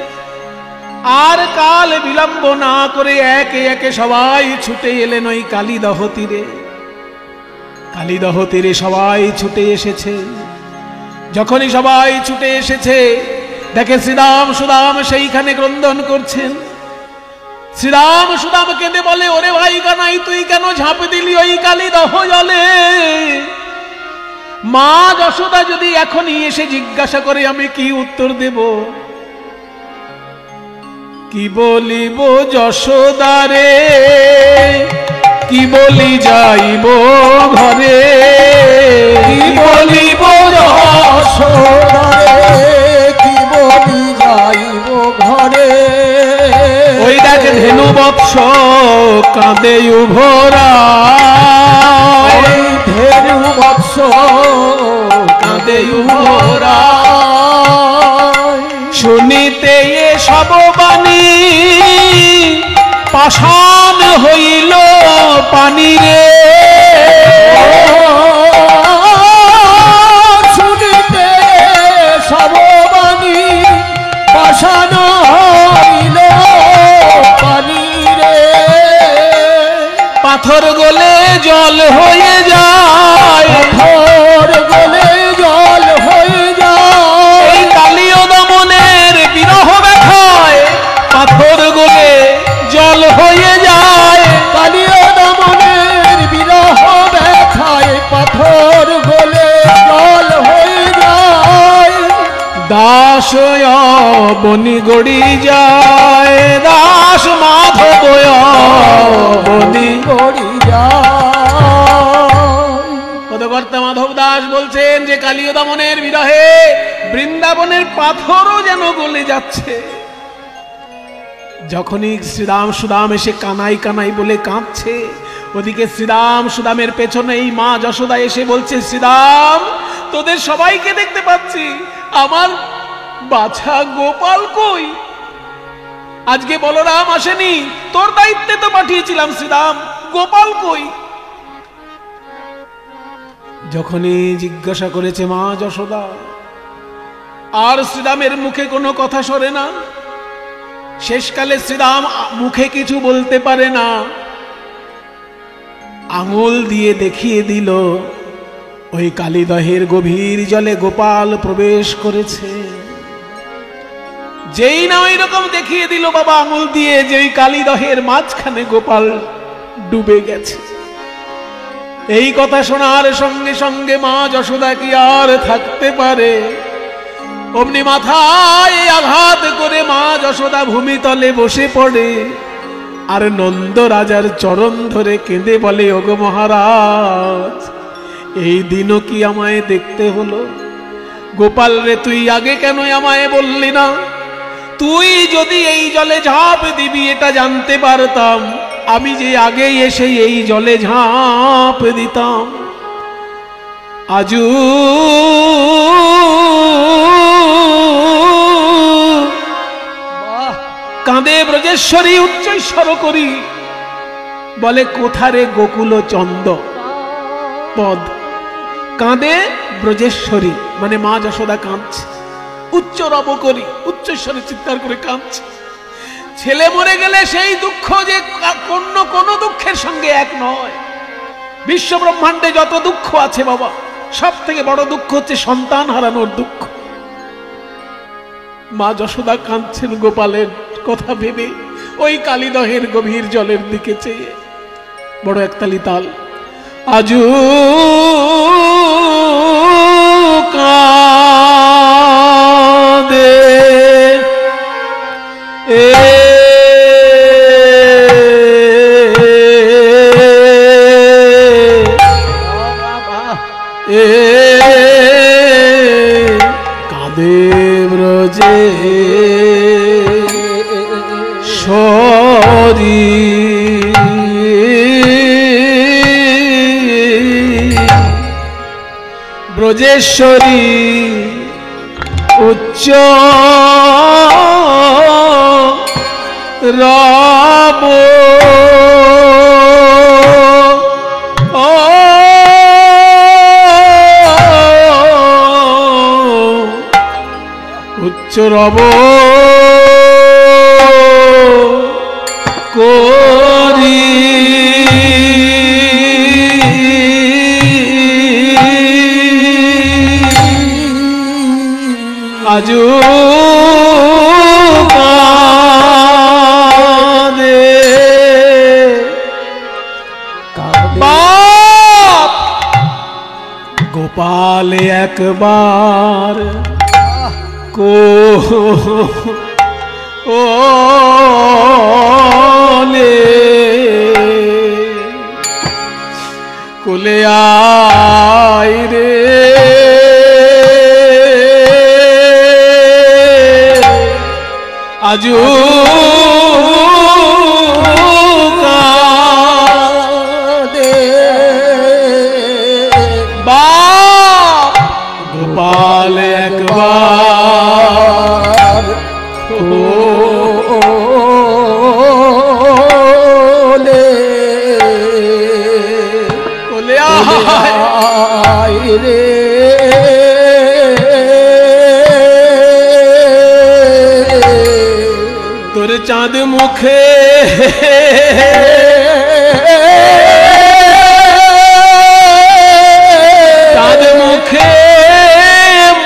আর কাল বিলম্ব না করে একে একে সবাই ছুটে এলেন ওই কালীদহ তীরে। কালীদহ তীরে সবাই ছুটে এসেছে। যখনই সবাই ছুটে এসেছে দেখে শ্রীরাম সুদাম সেইখানে ক্রন্দন করছেন। শ্রীরাম সুদাম কেঁদে বলে, ওরে ভাই কানাই তুই কেন ঝাঁপ দিলি ওই কালীদহ জলে? মা যশোদা যদি এখনই এসে জিজ্ঞাসা করে আমি কি উত্তর দেব? কি বলিব যশোদারে, কি বলি যাইব ঘরে, কি বলিব যশোদারে, কি বলি যাইব ঘরে। ওই দেখ ধেনু বৎস কাঁদে উভরা, ওই ধেনু বৎস কাঁদে উভরা। শুনিতে এ সব বাণী পাষাণ হইল পানি রে। শুনিতে সব বাণী পাষাণ হইল পানি রে। জল হয়ে যায়, পাথর গলে জল হয়ে যায়, এই কালীয় দমনের বিরহ ব্যথায় পাথর গলে জল হয়ে যায়, কালীয় দমনের বিরহ ব্যথায় পাথর গলে জল হয়ে যায়। দাস বনি গড়ি যায়, দাস মাধব বনি গড়ি যায়। পদকর্তা মাধব দাস বলছেন যে কালীয় দমনের বিরহে বৃন্দাবনের পাথরও যেন গলে যাচ্ছে। যখনই শ্রীরাম সুদাম এসে কানাই কানাই বলে কাঁদছে, ওদিকে শ্রীরাম সুদামের পেছনে এই মা যশোদা এসে বলছে, শ্রীরাম তোদের সবাইকে দেখতে পাচ্ছি, আমার বাছা গোপাল কই? আজকে বলরাম আসেনি, তোর দায়িত্বে তো পাঠিয়েছিলাম শ্রীরাম, গোপাল কই? যখনই জিজ্ঞাসা করেছে মা যশোদা, আর শ্রীরামের মুখে কোনো কথা সরে না। শেষকালে শ্রীরাম মুখে কিছু বলতে পারে না, আঙুল দিয়ে দেখিয়ে দিল ওই কালীদহের গভীর জলে গোপাল প্রবেশ করেছে। যেই না ওই রকম দেখিয়ে দিল বাবা আঙুল দিয়ে যে ওই কালীদহের মাঝখানে গোপাল ডুবে গেছে। এই কথা শোনার সঙ্গে সঙ্গে মা যশোদা কি আর থাকতে পারে? অমনি মাথায় আঘাত করে মা যশোদা ভূমিতলে বসে পড়ে, আর নন্দ রাজার চরণ ধরে কেঁদে বলে, ওগো মহারাজ, এই দিনও কি আমায় দেখতে হলো? গোপাল রে, তুই আগে কেন আমায় বললি না? তুই যদি এই জলে ঝাঁপ দিবি এটা জানতে পারতাম, আমি যে আগেই এসে এই জলে ঝাঁপ দিতাম। আজু কাঁদে ব্রজেশ্বরী উচ্চৈঃস্বর করি, বলে কোথারে গোকুল চন্দ পদ। কাঁদে ব্রজেশ্বরী মানে মা যশোদা কাঁদছে, উচ্চ রব করি, উচ্চস্বরে চিৎকার করে কাঁদছে। ছেলে মরে গেলে সেই দুঃখ যে কোন দুঃখের সঙ্গে এক নয়। বিশ্ব ব্রহ্মাণ্ডে যত দুঃখ আছে বাবা, সব থেকে বড় দুঃখ হচ্ছে সন্তান হারানোর দুঃখ। মা যশোদা কাঁদছেন গোপালের কথা ভেবে, ওই কালীদহের গভীর জলের দিকে চেয়ে। বড় একতালি তাল। আজু কাঁদে কাঁদে ব্রজে সরি ব্রজেশ্বরী উচ্চ রব উচ্চ রব করি আজু কাঁদে বাপ গোপাল একবার কোলে আয় রে আজু কাঁদে বাপ গোপাল একবার কোলে আয় রে তোর চাঁদ মুখে মুখে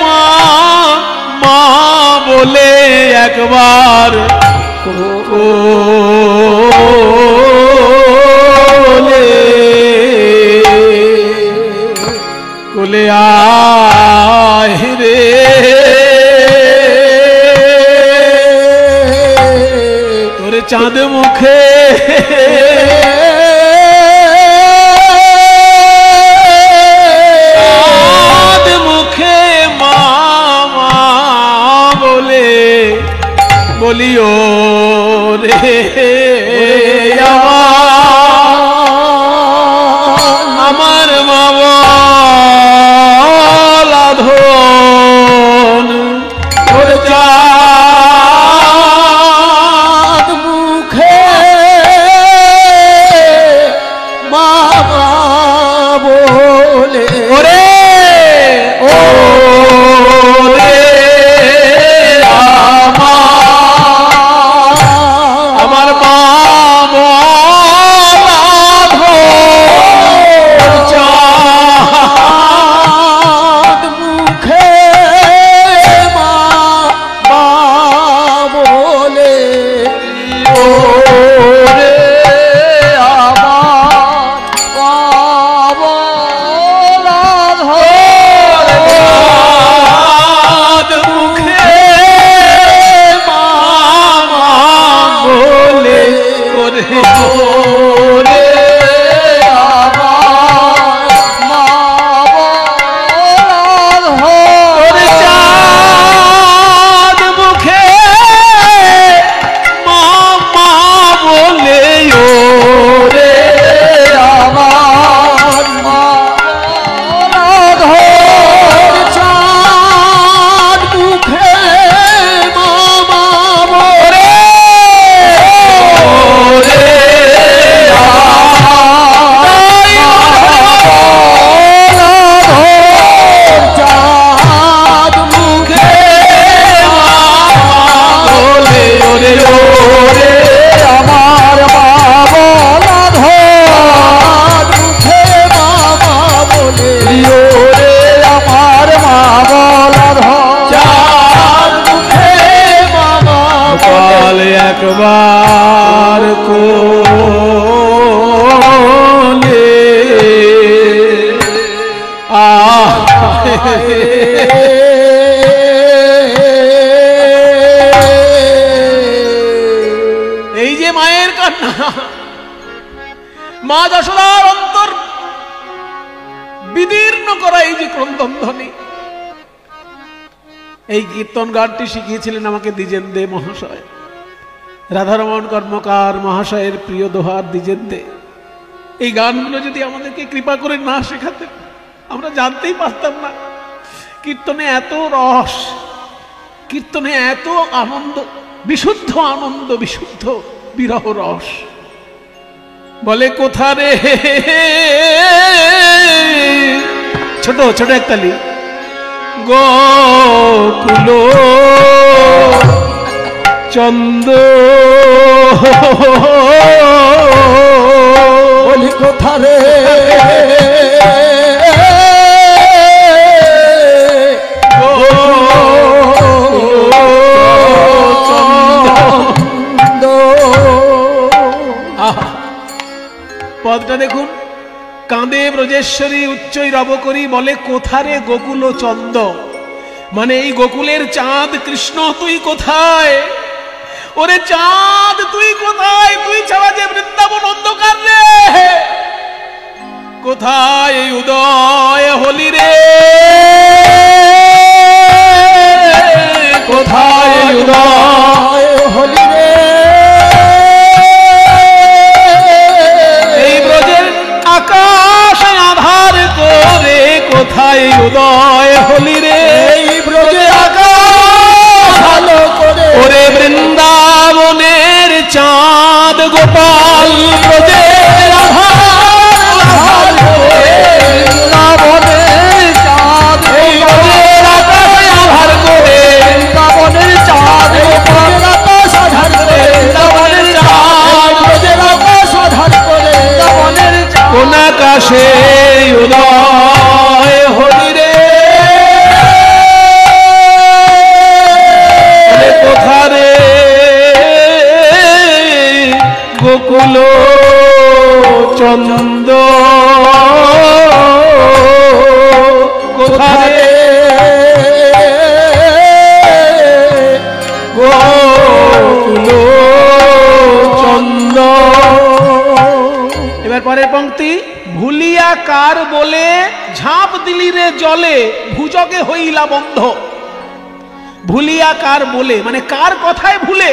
মা মা বলে একবার কোলে কোলে আয় রে তোরে চাঁদ মুখে চাঁদ মুখে মা মা বলে বলিও রে আমার মা বলা ধন তোর চাঁদ মুখে মা বলে ওরে ও রে আমার মা বলা ধন চাঁদ মুখে মা বলে ও রে চাঁদ মুখে মা মা বলে ওরে ওরে ওরে চাঁদ মুখে মা মা বলে ওরে আমার মা চাঁদ মুখে মা ওরে ওরে চাঁদ মুখে বলে ওরে ওরে আমার মা বলা ধন মুখে মা বলে ওরে আমার মা বলা ধন চাঁদ মুখে মা বলে একবার কোলে এই যে মায়ের কান্না, মা যশোদার অন্তর বিদীর্ণ করা এই যে ক্রন্দনধ্বনি, এই কীর্তন গানটি শিখিয়েছিলেন আমাকে দ্বিজেন দে মহাশয়, রাধারমণ কর্মকার মহাশয়ের প্রিয় দোহার দ্বিজেন দে। এই গানগুলো যদি আমাদেরকে কৃপা করে না শেখাতেন আমরা জানতেই পারতাম না কীর্তনে এত রস, কীর্তনে এত আনন্দ, বিশুদ্ধ আনন্দ, বিশুদ্ধ বিরহ রস। বলে কোথা রে, ছোট ছোট একতালি, গোকুল চন্দ বলি কোথা রে পদটা দেখুন, কাঁদে ব্রজেশ্বরী উচ্চই রব করি, বলে কোথারে গোকুল চন্দ, মানে এই গোকুলের চাঁদ কৃষ্ণ তুই কোথায়? ওরে চাঁদ তুই কোথায়? তুই ছাড়া যে বৃন্দাবন অন্ধকার রে, কোথায় এই উদয় হলি রে, কোথায় এই উদয় হলি রে এই ব্রজের আকাশ আধার করে, কোথায় উদয় হলি রে, এই ব্রজে আকাশ আলো করে ওরে বৃন্দাবনের চাঁদ গোপাল ব্রজের আধার করে, বৃন্দাবনের চাঁদ এই ব্রজের আকাশ আধার করে, বৃন্দাবনের চাঁদ ব্রজের আকাশ আধার করে বৃন্দাবনের চাঁদ ব্রজের আকাশ আধার করে কোন আকাশে উদয় হলি রে, গোকুল চন্দ কোথায় গোকুল চন্দ। এবার পরের পংক্তি, ভুলিয়া কার বলে ঝাঁপ দিলি রে জলে ভুজগে হইলা বন্ধ। ভুলিয়া কার বলে মানে কার কথায় ভুলে,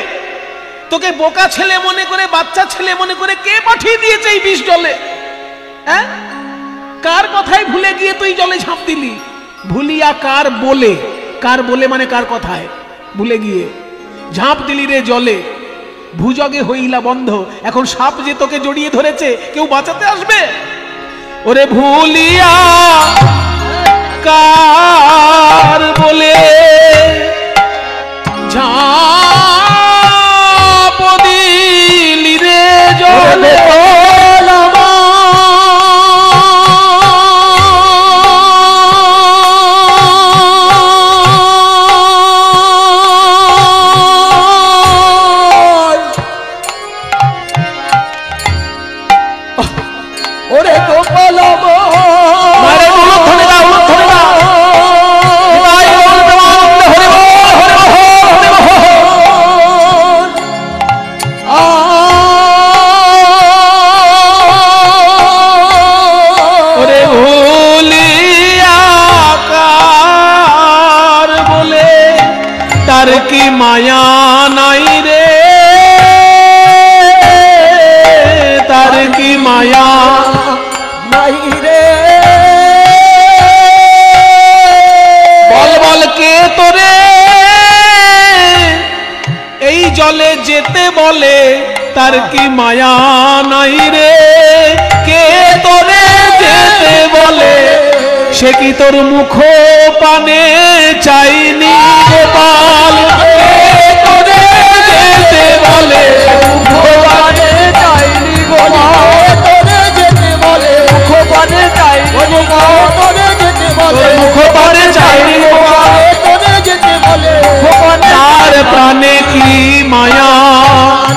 তোকে বোকা ছেলে মনে করে, বাচ্চা ছেলে মনে করে কে পাঠিয়ে দিয়েছে এই বিষ জলে? হ্যাঁ, কার কথায় ভুলে গিয়ে তুই জলে ঝাঁপ দিলি? ভুলিয়া কার বলে, কার বলে মানে কার কথায় ভুলে গিয়ে ঝাঁপ দিলি রে জলে ভুজগে হইলা বন্ধ। এখন সাপ যে তোকে জড়িয়ে ধরেছে, কেউ বাঁচাতে আসবে? ওরে ভুলিয়া কার বলে ঝাঁপ দিলি রে জলে মায়া নাই রে, তার কি মায়া নাই রে। বল বল কে তোরে এই জলে যেতে বলে, তার কি মায়া নাই রে। কে তোরে যেতে বলে, সে কি তোর মুখ পানে চাইনি গোপাল। তোরে যেতে বলে মুখ পানে চাইনি গোপাল, তোরে যেতে বলে মুখ পানে চাইনি গোপাল, তোরে যেতে বলে মুখ পানে চাইনি গোপাল, তোরে যেতে বলে মুখ পানে। তার প্রাণে কি মায়া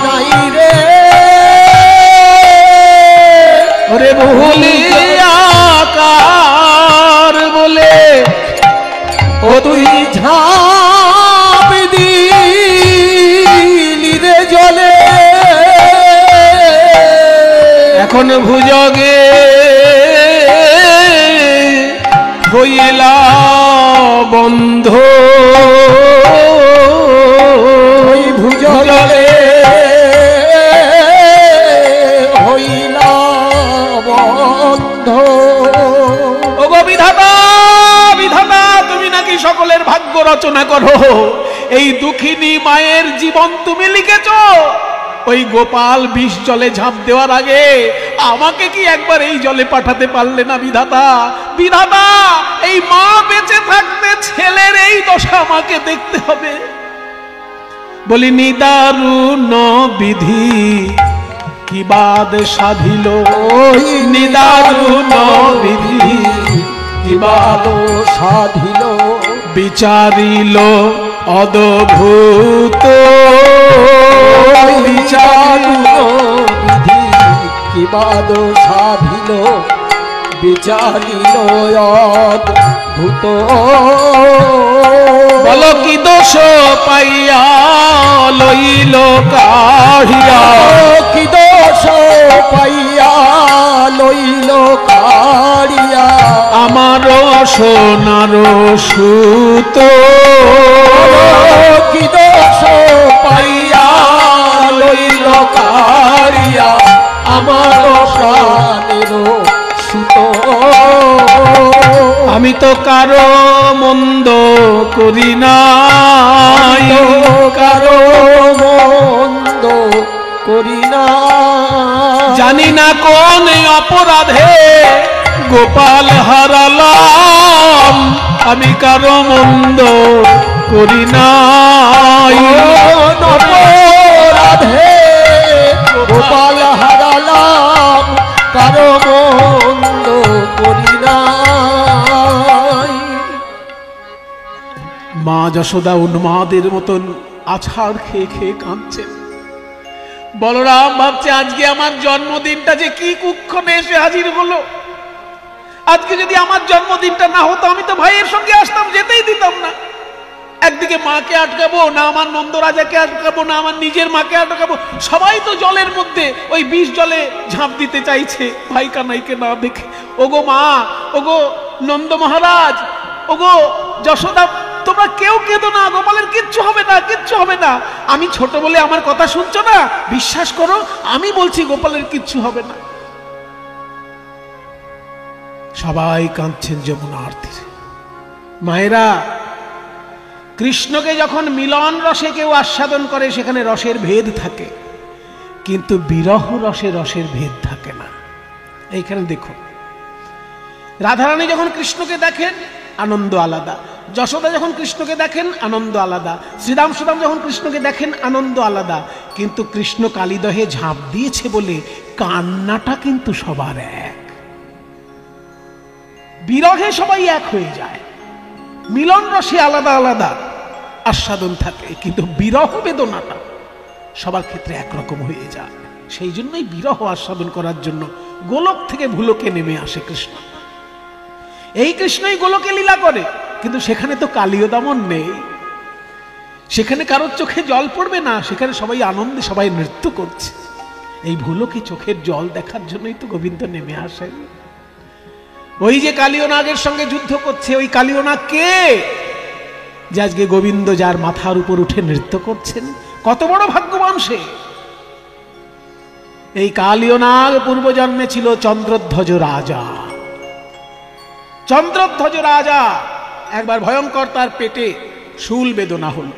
নাই রে, ওরে ভুলিয়া কার বলে ও তুই ঝাঁপ দিলি রে জলে। এখন ভুজগে হইলা বন্ধ, ওই ভুজগে হইলা বন্ধ। ও গো বিধাতা, বিধাতা তুমি নাকি সকলের ভাগ্য রচনা করো, এই দুঃখিনী মায়ের জীবন তুমি লিখেছ। ওই গোপাল বিষ জলে ঝাঁপ দেওয়ার আগে আমাকে কি একবার এই জলে পাঠাতে পারলে না বিধাতা? বিধাতা, এই মা বেঁচে থাকতে ছেলের এই দশা আমাকে দেখতে হবে। বলি নিদারুণ বিধি কি বাদ সাধিল, ওই নিদারুণ বিধি কি বাদ সাধিল। বিচারিল অদ্ভুত, বিচারিল বিধি কি বাদ সাধিল। বিচারিল অদ্ভুত, বল কি দোষ পাইয়া লইল কাঢ়িয়া, কি দোষ পাইয়া লইল কাঢ়িয়া আমার সোনার সুত। কি দোষ পাইয়া লইল কাঢ়িয়া আমার প্রাণের সুত। আমি তো কারো মন্দ করি নাই, কারো মন্দ করি না। জানি না কোন অপরাধে গোপাল হারালাম, আমি কারো মন্দ করি নাই। অপরাধে গোপাল হারালাম, কারো মন্দ করি নাই। মা যশোদা উন্মাদের মতন আছাড় খেয়ে খেয়ে কাঁদছেন। বলরাম ভাবছে আজকে আমার জন্মদিনটা যে কি কুক্ষণে এসে হাজির হলো। আজকে যদি আমার জন্মদিনটা না হতো আমি তো ভাইয়ের সঙ্গে আসতাম, যেতেই দিতাম না। একদিকে মাকে আটকাবো না, আমার নন্দরাজাকে আটকাবো না, আমার নিজের মাকে আটকাবো। সবাই তো জলের মধ্যে ওই বিষ জলে ঝাঁপ দিতে চাইছে ভাই কানাইকে না দেখে। ওগো মা, ওগো নন্দ মহারাজ, ওগো যশোদা, তোমরা কেউ কেঁদো না, গোপালের কিচ্ছু হবে না, কিচ্ছু হবে না। আমি ছোট বলে আমার কথা শুনছো না? বিশ্বাস করো, আমি বলছি গোপালের কিচ্ছু হবে না। সবাই কাঁদছেন যমুনার তীরে। মায়েরা, কৃষ্ণকে যখন মিলন রসে কেউ আস্বাদন করে সেখানে রসের ভেদ থাকে, কিন্তু বিরহ রসে রসের ভেদ থাকে না। এইখানে দেখো, রাধারানী যখন কৃষ্ণকে দেখেন আনন্দ আলাদা, যশোদা যখন কৃষ্ণকে দেখেন আনন্দ আলাদা, শ্রীরাম সুদাম যখন কৃষ্ণকে দেখেন আনন্দ আলাদা। কিন্তু কৃষ্ণ কালীদহে ঝাঁপ দিয়েছে বলে কান্নাটা কিন্তু সবার এক। বিরহে সবাই এক হয়ে যায়, মিলন রসে আলাদা আলাদা আস্বাদন থাকে, কিন্তু বিরহ বেদনাটা সবার ক্ষেত্রে একরকম হয়ে যায়। সেই জন্যই বিরহ আস্বাদন করার জন্য গোলক থেকে ভুলোকে নেমে আসে কৃষ্ণ। এই কৃষ্ণই গোলকে লীলা করে, কিন্তু সেখানে তো কালীয় দমন নেই, সেখানে কারোর চোখে জল পড়বে না, সেখানে সবাই আনন্দে সবাই নৃত্য করছে। এই ভুলোকে চোখের জল দেখার জন্যই তো গোবিন্দ নেমে আসেন। ওই যে কালীয় নাগের সঙ্গে যুদ্ধ করছে, ওই কালীয় নাগ কে? যে আজকে গোবিন্দ যার মাথার উপর উঠে নৃত্য করছেন। কত বড় ভাগ্যবান সে! এই কালীয় নাগ পূর্বজন্মে ছিল চন্দ্রধ্বজ রাজা। চন্দ্রধ্বজ রাজা একবার ভয়ঙ্কর তার পেটে শূল বেদনা হল।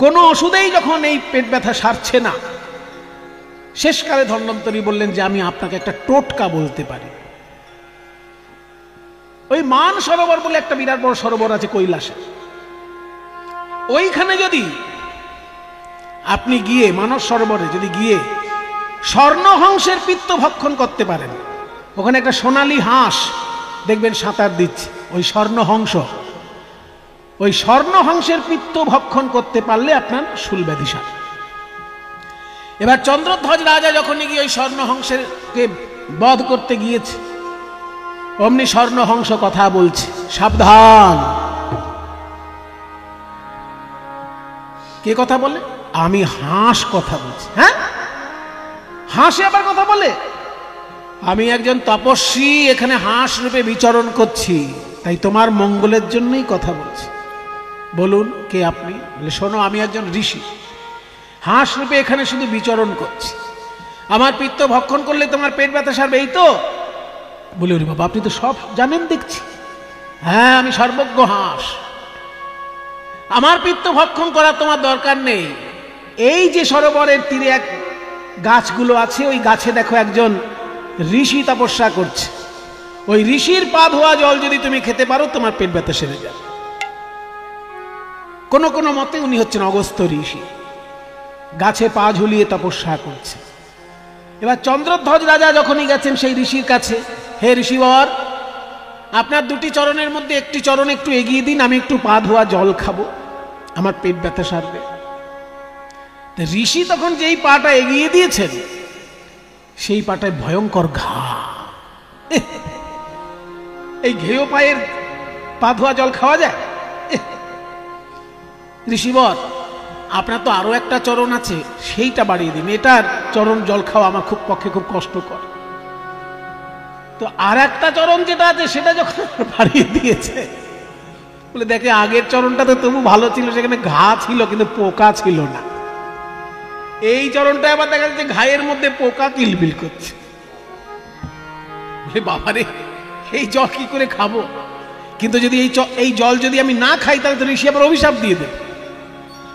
কোন ওষুধেই যখন এই পেট ব্যথা সারছে না, শেষকালে ধন্বন্তরী বললেন যে আমি আপনাকে একটা টোটকা বলতে পারি। ওই মান সরোবর বলে একটা বিরাট বড় সরোবর আছে কৈলাসে, ওইখানে যদি আপনি গিয়ে মানস সরোবরে যদি গিয়ে স্বর্ণহংসের পিত্ত ভক্ষণ করতে পারেন, ওখানে একটা সোনালী হাঁস দেখবেন সাঁতার দিচ্ছে, ওই স্বর্ণহংস, ওই স্বর্ণহংসের পিত্ত ভক্ষণ করতে পারলে আপনার শূল ব্যাধি সারে। এবার চন্দ্রধ্বজ রাজা যখনই গিয়ে ওই স্বর্ণহংসকে বধ করতে গিয়েছে, অমনি স্বর্ণহংস কথা বলছে, সাবধান। কে কথা বলে? আমি হাঁস কথা বলছি। হ্যাঁ, হাঁসে আবার কথা বলে? আমি একজন তপস্বী, এখানে হাঁস রূপে বিচরণ করছি, তাই তোমার মঙ্গলের জন্যই কথা বলছি। বলুন কে আপনি? বলে শোনো, আমি একজন ঋষি, হাঁস রূপে এখানে শুধু বিচরণ করছি। আমার পিত্ত ভক্ষণ করলে তোমার পেট ব্যথা সারবে, এই তো? বলে ওরে বাবা, আপনি তো সব জানেন দেখছি। হ্যাঁ, আমি সর্বজ্ঞ হাঁস, আমার পিত্ত ভক্ষণ করার তোমার দরকার নেই। এই যে সরোবরের তীরে এক গাছগুলো আছে, ওই গাছে দেখো একজন ঋষি তপস্যা করছে, ওই ঋষির পা ধোয়া জল যদি তুমি খেতে পারো তোমার পেট ব্যথা সেরে যাবে। কোন কোন মতে উনি হচ্ছেন অগস্ত্য ঋষি, গাছে পা ঝুলিয়ে তপস্যা করছে। এবার চন্দ্রধ্বজ রাজা যখনই গেছেন সেই ঋষির কাছে, হে ঋষিবর, আপনার দুটি চরণের মধ্যে একটি চরণ একটু এগিয়ে দিন, আমি একটু পা ধোয়া জল খাবো, আমার পেট ব্যথা সারবে। ঋষি তখন যেই পাটা এগিয়ে দিয়েছেন, সেই পাটায় ভয়ঙ্কর ঘা। এই ঘেয় পায়ের পা ধোয়া জল খাওয়া যায়? ঋষিবর, আপনার তো আরো একটা চরণ আছে, সেইটা বাড়িয়ে দিন, এটার চরণ জল খাওয়া আমার পক্ষে খুব কষ্টকর। তো আর একটা চরণ যেটা আছে সেটা যখন বাড়িয়ে দিয়েছে, বলে দেখে আগের চরণটা তো তবু ভালো ছিল, সেখানে ঘা ছিল কিন্তু পোকা ছিল না। এই চরণটা আবার দেখা যাচ্ছে ঘায়ের মধ্যে পোকা কিলবিল করছে। বাবারে, এই জল কি করে খাবো? কিন্তু যদি এই জল যদি আমি না খাই তাহলে তো ঋষি আবার অভিশাপ দিয়ে দেবে।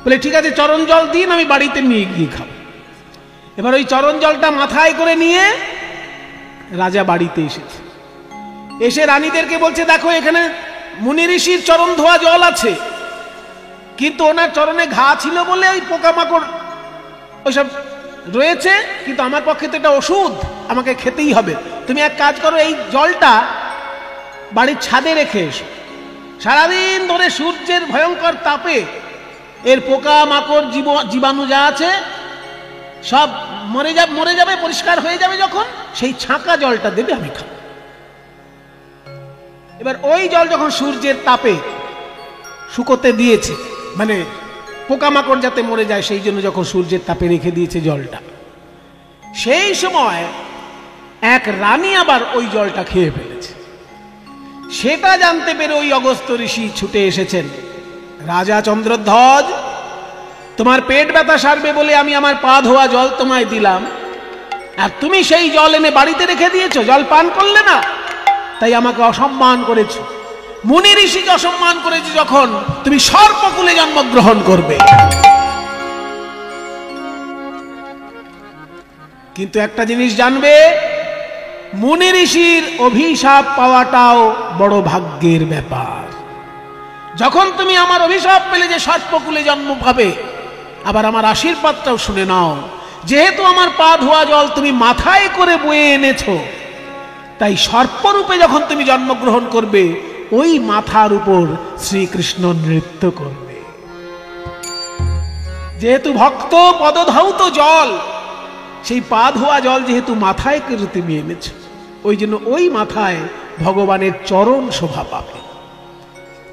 বলে ঠিক আছে, চরণ জল দিন, আমি বাড়িতে নিয়ে গিয়ে খাবো। এবার ওই চরণ জলটা মাথায় করে নিয়ে রাজা বাড়িতে এসেছে, এসে রানীদেরকে বলছে দেখো এখানে মুনি ঋষির চরণ ধোয়া জল আছে, কিন্তু ওনার চরণে ঘা ছিল বলে ওই পোকামাকড় ওইসব রয়েছে, কিন্তু আমার পক্ষে তো এটা ওষুধ, আমাকে খেতেই হবে। তুমি এক কাজ করো, এই জলটা বাড়ির ছাদে রেখে এসো, সারাদিন ধরে সূর্যের ভয়ঙ্কর তাপে এর পোকা মাকড় জীবাণু যা আছে সব মরে যাবে, পরিষ্কার হয়ে যাবে, যখন সেই ছাঁকা জলটা দেবে আমি খাবো। এবার ওই জল যখন সূর্যের তাপে শুকোতে দিয়েছে, মানে পোকামাকড় যাতে মরে যায় সেই জন্য যখন সূর্যের তাপে রেখে দিয়েছে জলটা, সেই সময় এক রানী আবার ওই জলটা খেয়ে ফেলেছে। সেটা জানতে পেরে ওই অগস্ত্য ঋষি ছুটে এসেছেন, রাজা চন্দ্রধ্বজ, তোমার পেট ব্যথা সারবে বলে আমি আমার পা ধোয়া জল তোমায় দিলাম, আর তুমি সেই জল এনে বাড়িতে রেখে দিয়েছো, জল পান করলে না, তাই আমাকে অসম্মান করেছো। মুনি ঋষিকে অসম্মান করেছে যখন, তুমি সর্পকুলে জন্মগ্রহণ করবে। কিন্তু একটা জিনিস জানবে, মুনি ঋষির অভিশাপ পাওয়াটাও বড় ভাগ্যের ব্যাপার। যখন তুমি আমার অভিশাপ পেলে যে সর্পকুলে জন্ম পাবে, আবার আমার আশীর্বাদটাও শুনে নাও, যেহেতু আমার পা ধোয়া জল তুমি মাথায় করে বয়ে এনেছো, তাই সর্পরূপে যখন তুমি জন্মগ্রহণ করবে, ওই মাথার উপর শ্রীকৃষ্ণ নৃত্য করবে। যেহেতু ভক্ত পদধৌত জল, সেই পা ধোয়া জল যেহেতু মাথায় করে তুমি এনেছো, ওই জন্য ওই মাথায় ভগবানের চরণ শোভা পাবে।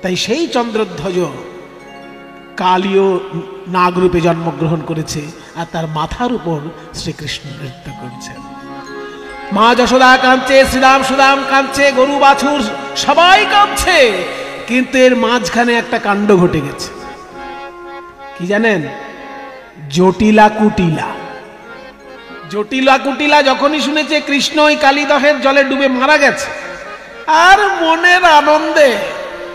তাই সেই চন্দ্রধ্বজ কালীয় নাগরূপে জন্মগ্রহণ করেছে, আর তার মাথার উপর শ্রীকৃষ্ণ নৃত্য করছেন। মা যশোদা কাঁদছে, শ্রীরাম সুদাম কাঁদছে, গরু বাছুর সবাই কাঁদছে, কিন্তু এর মাঝখানে একটা কাণ্ড ঘটে গেছে। কি জানেন? জটিলা কুটিলা। জটিলা কুটিলা যখনই শুনেছে কৃষ্ণ ওই কালীদহের জলে ডুবে মারা গেছে, আর মনের আনন্দে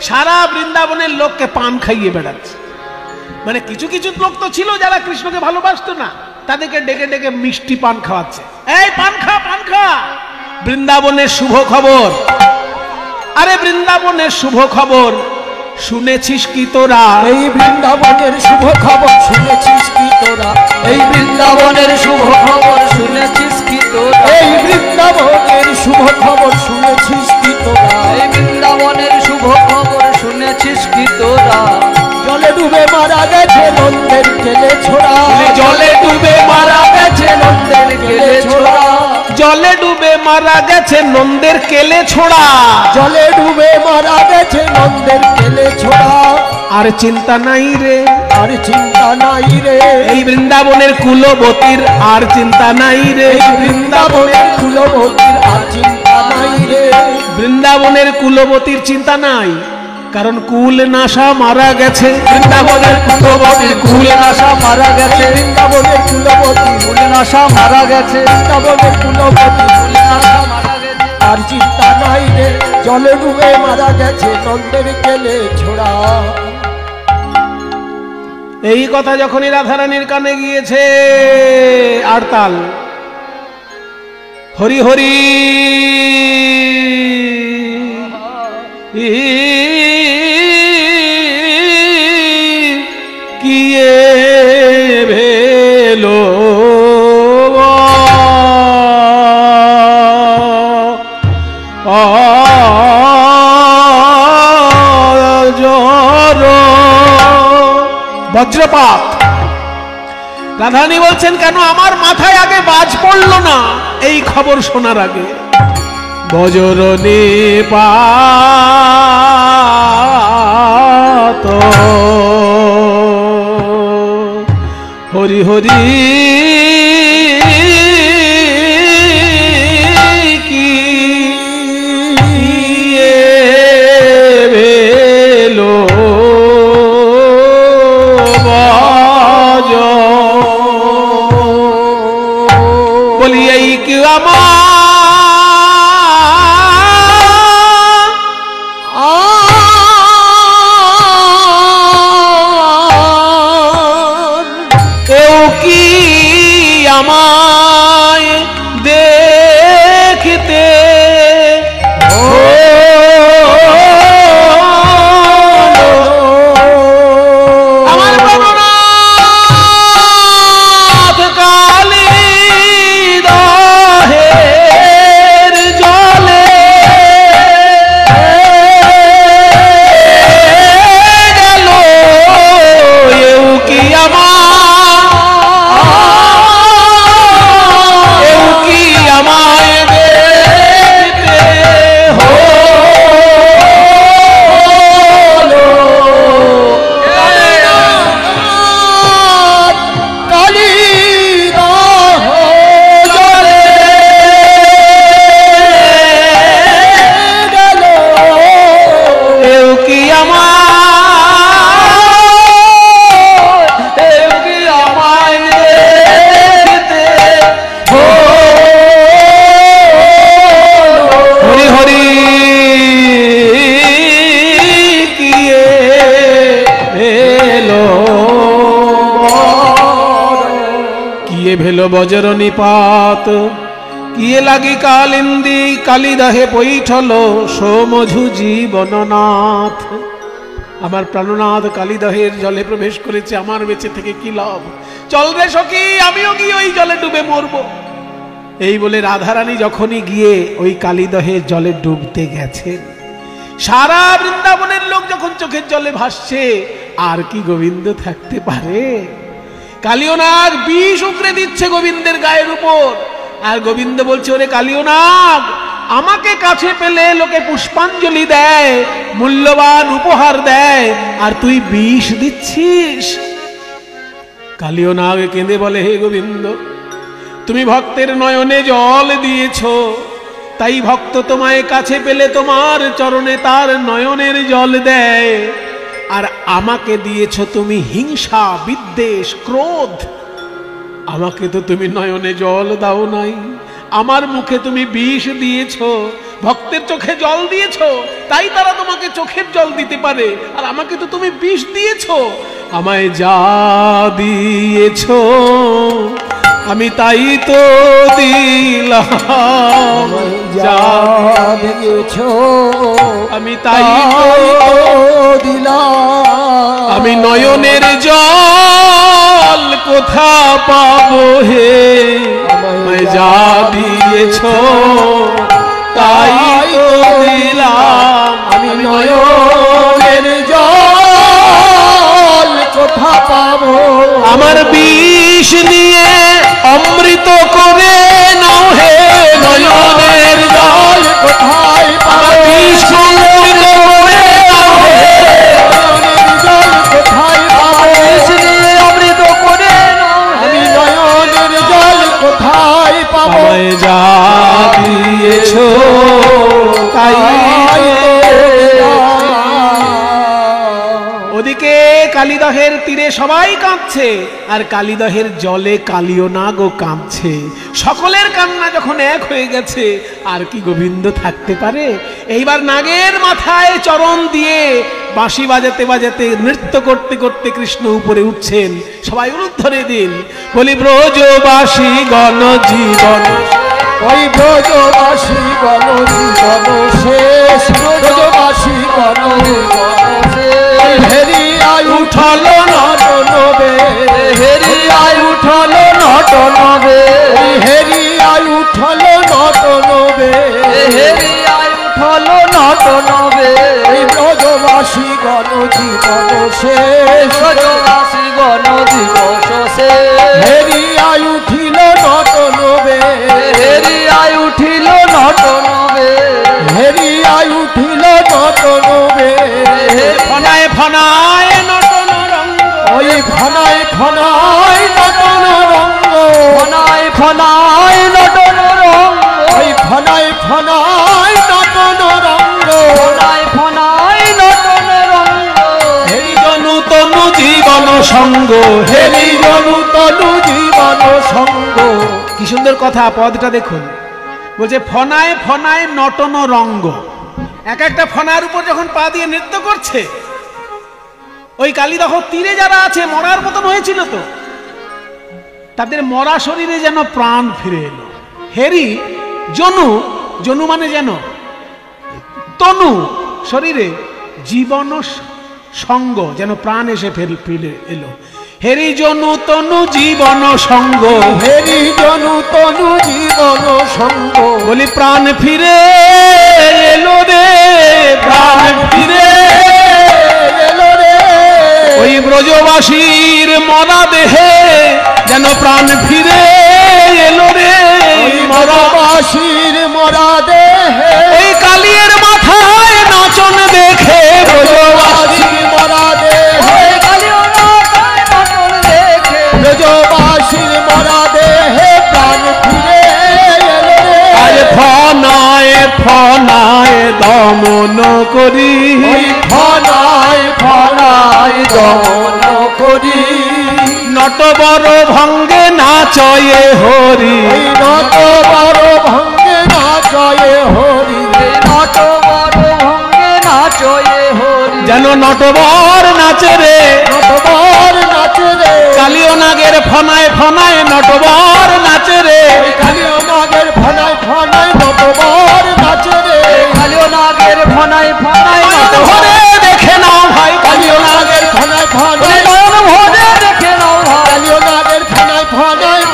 সারা বৃন্দাবনের লোককে পান খাইয়ে বেড়াচ্ছে। মানে কিছু কিছু লোক তো ছিল যারা কৃষ্ণকে ভালোবাসতো না, তাদেরকে ডেকে ডেকে মিষ্টি পান খাওয়াচ্ছে, এই পান খা, পান খা। বৃন্দাবনের শুভ খবর, আরে বৃন্দাবনের শুভ খবর শুনেছিস কি তোরা? এই বৃন্দাবনের শুভ খবর শুনেছিস কি তোরা? এই বৃন্দাবনের শুভ খবর শুনেছিস কি তোরা? এই বৃন্দাবনের শুভ খবর শুনেছিস কি তোরা? এই বৃন্দাবনের শুভ খবর শুনেছিস কি তোরা? জলে ডুবে মারা গেছে নন্দের কেলে ছোড়া, জলে ডুবে মারা গেছে নন্দের কেলে ছোড়া, জলে ডুবে মারা গেছে নন্দের কেলে ছোড়া, জলে ডুবে মারা গেছে নন্দের কেলে ছোড়া। আর চিন্তা নাই রে, আর চিন্তা নাই রে, এই বৃন্দাবনের কুলবতীর আর চিন্তা নাই রে, এই বৃন্দাবনের কুলবতীর আর চিন্তা নাই রে। বৃন্দাবনের কুলবতীর চিন্তা নাই, কারণ কুল নাশা মারা গেছে। বৃন্দাবনের কুলবতীর কুল নাশা মারা গেছে, বৃন্দাবনের কুলবতী কুল নাশা মারা গেছে, বৃন্দাবনের কুলবতী কুল নাশা মারা গেছে। আর চিন্তা নাই রে, জলে ডুবে মারা গেছে নন্দের কেলে ছোড়া। এই কথা যখনই রাধারানীর কানে গিয়েছে, আরতাল হরি হরি কিয়ে ভেলো বজ্রপাত। রাধারানী বলছেন, কেন আমার মাথায় আগে বাজ পড়লো না এই খবর শোনার আগে? বজরনে পাত হরি হরি কি ভেলো বাজ, বলি এই কি আমার আমায় দেখতে আমার প্রাণনাথ কালীদহের জলে গেল, এও কি আমার ভঙ্গে ভেল বজ্র নিপাত, কিয়ে লাগি কালিন্দি কালিদাহে পৈঠল সোমঝু জীবননাথ। আমার প্রাণনাথ কালিদহের জলে প্রবেশ করেছে, আমার বেঁচে থেকে কি লাভ? চল রে সখী, আমিও গিয়ে ওই জলে ডুবে মরবো। এই বলে রাধারানী যখনই গিয়ে ওই কালিদহের জলে ডুবতে গেছেন, সারা বৃন্দাবনের লোক যখন চোখের জলে ভাসছে, আর কি গোবিন্দ থাকতে পারে? কালিয়নাগ বিষ উগরে দিচ্ছে গোবিন্দের গায়ের উপর, আর গোবিন্দ বলছে, ওরে কালিয়নাগ, আমাকে কাছে পেলে লোকে পুষ্পাঞ্জলি দেয়, মূল্যবান উপহার দেয়, আর তুই বিষ দিচ্ছিস। কালিয়নাগ কেঁদে বলে, হে গোবিন্দ, তুমি ভক্তের নয়নে জল দিয়েছ, তাই ভক্ত তোমায় কাছে পেলে তোমার চরণে তার নয়নের জল দেয়, আর আমাকে দিয়েছ তুমি হিংসা, বিদ্বেষ, ক্রোধ। আমাকে তো তুমি নয়নে জল দাও নাই, আমার মুখে তুমি বিষ দিয়েছ। ভক্তের চোখে জল দিয়েছ, তাই তারা তোমাকে চোখের জল দিতে পারে, আর আমাকে তো তুমি বিষ দিয়েছ। আমায় যা দিয়েছ আমি তাই তো দিলাম, যা দিয়েছ আমি তাই তো দিলাম। আমি নয়নের জল কোথা পাবো হে, আমায় যা দিয়েছ তাই তো দিলাম। আমি নয়নের জল কোথা পাবো? আমার বিষ নিয়ে অমৃত করে নাও হে, নয়নের জল কোথায় পাবো? বিষ অমৃত করে নাও হে, নয়নের জল কোথায় পাবো? বিষ নিয়ে অমৃত করে নাও হে, আমি নয়নের জল কোথায় পাবো? আমায় যা দিয়েছ তাই ওদিকে কালিদহের তীরে সবাই কাঁদছে, আর কালিদহের জলে কালিয়নাগও কাঁদছে। সকলের কান্না যখন এক হয়ে গেছে, আর কি গোবিন্দ থাকতে পারে? এইবার নাগের মাথায় চরণ দিয়ে বাঁশি বাজাতে বাজাতে নৃত্য করতে করতে কৃষ্ণ উপরে উঠছেন। সবাই উলুধ্বনি দিন, বলি ব্রজবাসী গণ জীবন, ওই ব্রজবাসী গণ জীবন শেষ, ব্রজবাসী গণ জীবন শেষ। হেরি আয় উঠল নটনবে, হেরি আয় উঠল নটনবে, হেরি আয় উঠল নটনবে, হেরি আয় উঠল নটনবে। এই ব্রজবাসী গণ জীবন শেষ, ব্রজবাসী গণ দিবস শেষ। হেরি আয় উঠিল নটনবে, হেরি আয় উঠিল নটনবে, হেরি আয় উঠিল নটনবে। ফনায় ফনায় নটন রঙ্গ, ওই ফনায় ফনায় নটন রঙ্গ, ফনায় ফনায় নটন রঙ্গ, ওই ফনায় ফনায় নটন রঙ্গ, ফনায় ফনায় নটন রঙ্গ। হেরি জনু তনু জীবন সঙ্গ, হেরি জনু তনু জীবন সঙ্গ। কি সুন্দর কথা, পদটা দেখুন। বলছে ফনায় ফনায় নটন রঙ্গ। এক একটা ফনার উপর যখন পা দিয়ে নৃত্য করছে, ওই কালিদহ তীরে যারা আছে মরার মতন হয়েছিল, তো তাদের মরা শরীরে যেন প্রাণ ফিরে এলো। হেরি জনু, জনু মানে যেন তনু, শরীরে জীবন সঙ্গ, যেন প্রাণ এসে ফিরে এলো। হেরি জনু তনু জীবন সঙ্গ, হেরি জনু তনু জীবন সঙ্গ। বলি প্রাণ ফিরে এলো রে, প্রাণ ফিরে এলো রে। ওই ব্রজবাসীর মরা দেহে যেন প্রাণ ফিরে এলো রে। মরাবাসীর মরা দেহে, ওই কালিয়ের মাথায় নাচন দেখে ব্রজবাসীর মরা দেহে, ব্রজবাসীর মরা দেহে প্রাণ ফিরে এলো রে। আজ ফনায় ফনায় দমন করি, ওই ফনায় ফনায় দমন করি, নটবর ভঙ্গে নাচয়ে হরি। ওই নত বড় ভঙ্গে নাচয়ে হরি, নত বড় ভঙ্গে নাচয়ে হরি। যেন নটবর নাচে রে, নটবর নাচে রে, কালিয় নাগের ফনায় ফনায় নটবর নাচে রে, কালিও নাগের ফনায় ফনায় নটবর নাচে রে, কালিও নাগের ফনায় ফনায় নয়ন ভরে দেখে নাও ভাই, কালিও নাগের ফনায় ফনায় নয়ন ভরে দেখে নাও ভাই, কালিও নাগের ফনায় ফনায়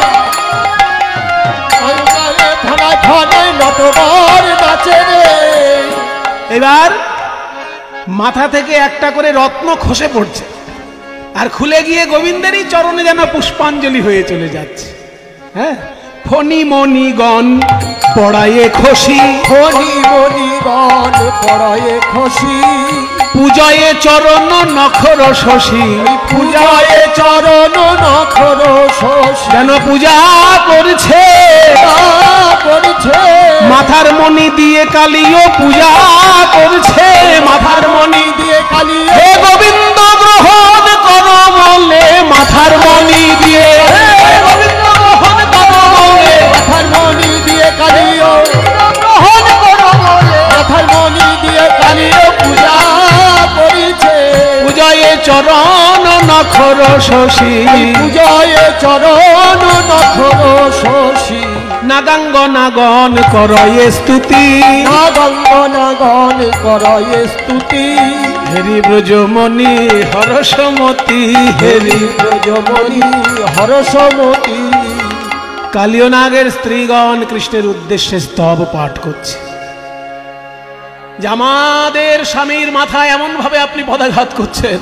ফনায় ফনায় নটবর নাচে রে। এবার মাথা থেকে একটা করে রত্ন খসে পড়ছে, আর খুলে গিয়ে গোবিন্দেরই চরণে যেন পুষ্পাঞ্জলি হয়ে চলে যাচ্ছে। হ্যাঁ, ফণি মণিগণ পড়ায়ে খসি, ফণি মণিগণ পড়ায়ে খসি, পূজয়ে চরণ নখর শশী, পূজায় চরণ নখর শশী, যেন পূজা করছে করছে মাথার মণি দিয়ে কালিও পূজা করছে, মাথার মণি দিয়ে কালী হে গোবিন্দ গ্রহণ করো বলে, মাথার মণি দিয়ে গোবিন্দ গ্রহণ করো বলে, মাথার মণি দিয়ে কালীও গ্রহণ করো বলে, মাথার মণি দিয়ে কালীও পূজা করিছে, পূজয়ে চরণ নখর শশী, পূজায় চরণ নখর শশী, নাগাঙ্গনাগণ করয়ে স্তুতি, নাগাঙ্গনাগণ করয়ে স্তুতি, হেরি ব্রজমণি হরসমতি, হেরি ব্রজমণি হরসমতি। কালিও নাগের স্ত্রীগণ কৃষ্ণের উদ্দেশ্যে স্তব পাঠ করছে যে আমাদের স্বামীর মাথায় এমন ভাবে আপনি পদাঘাত করছেন,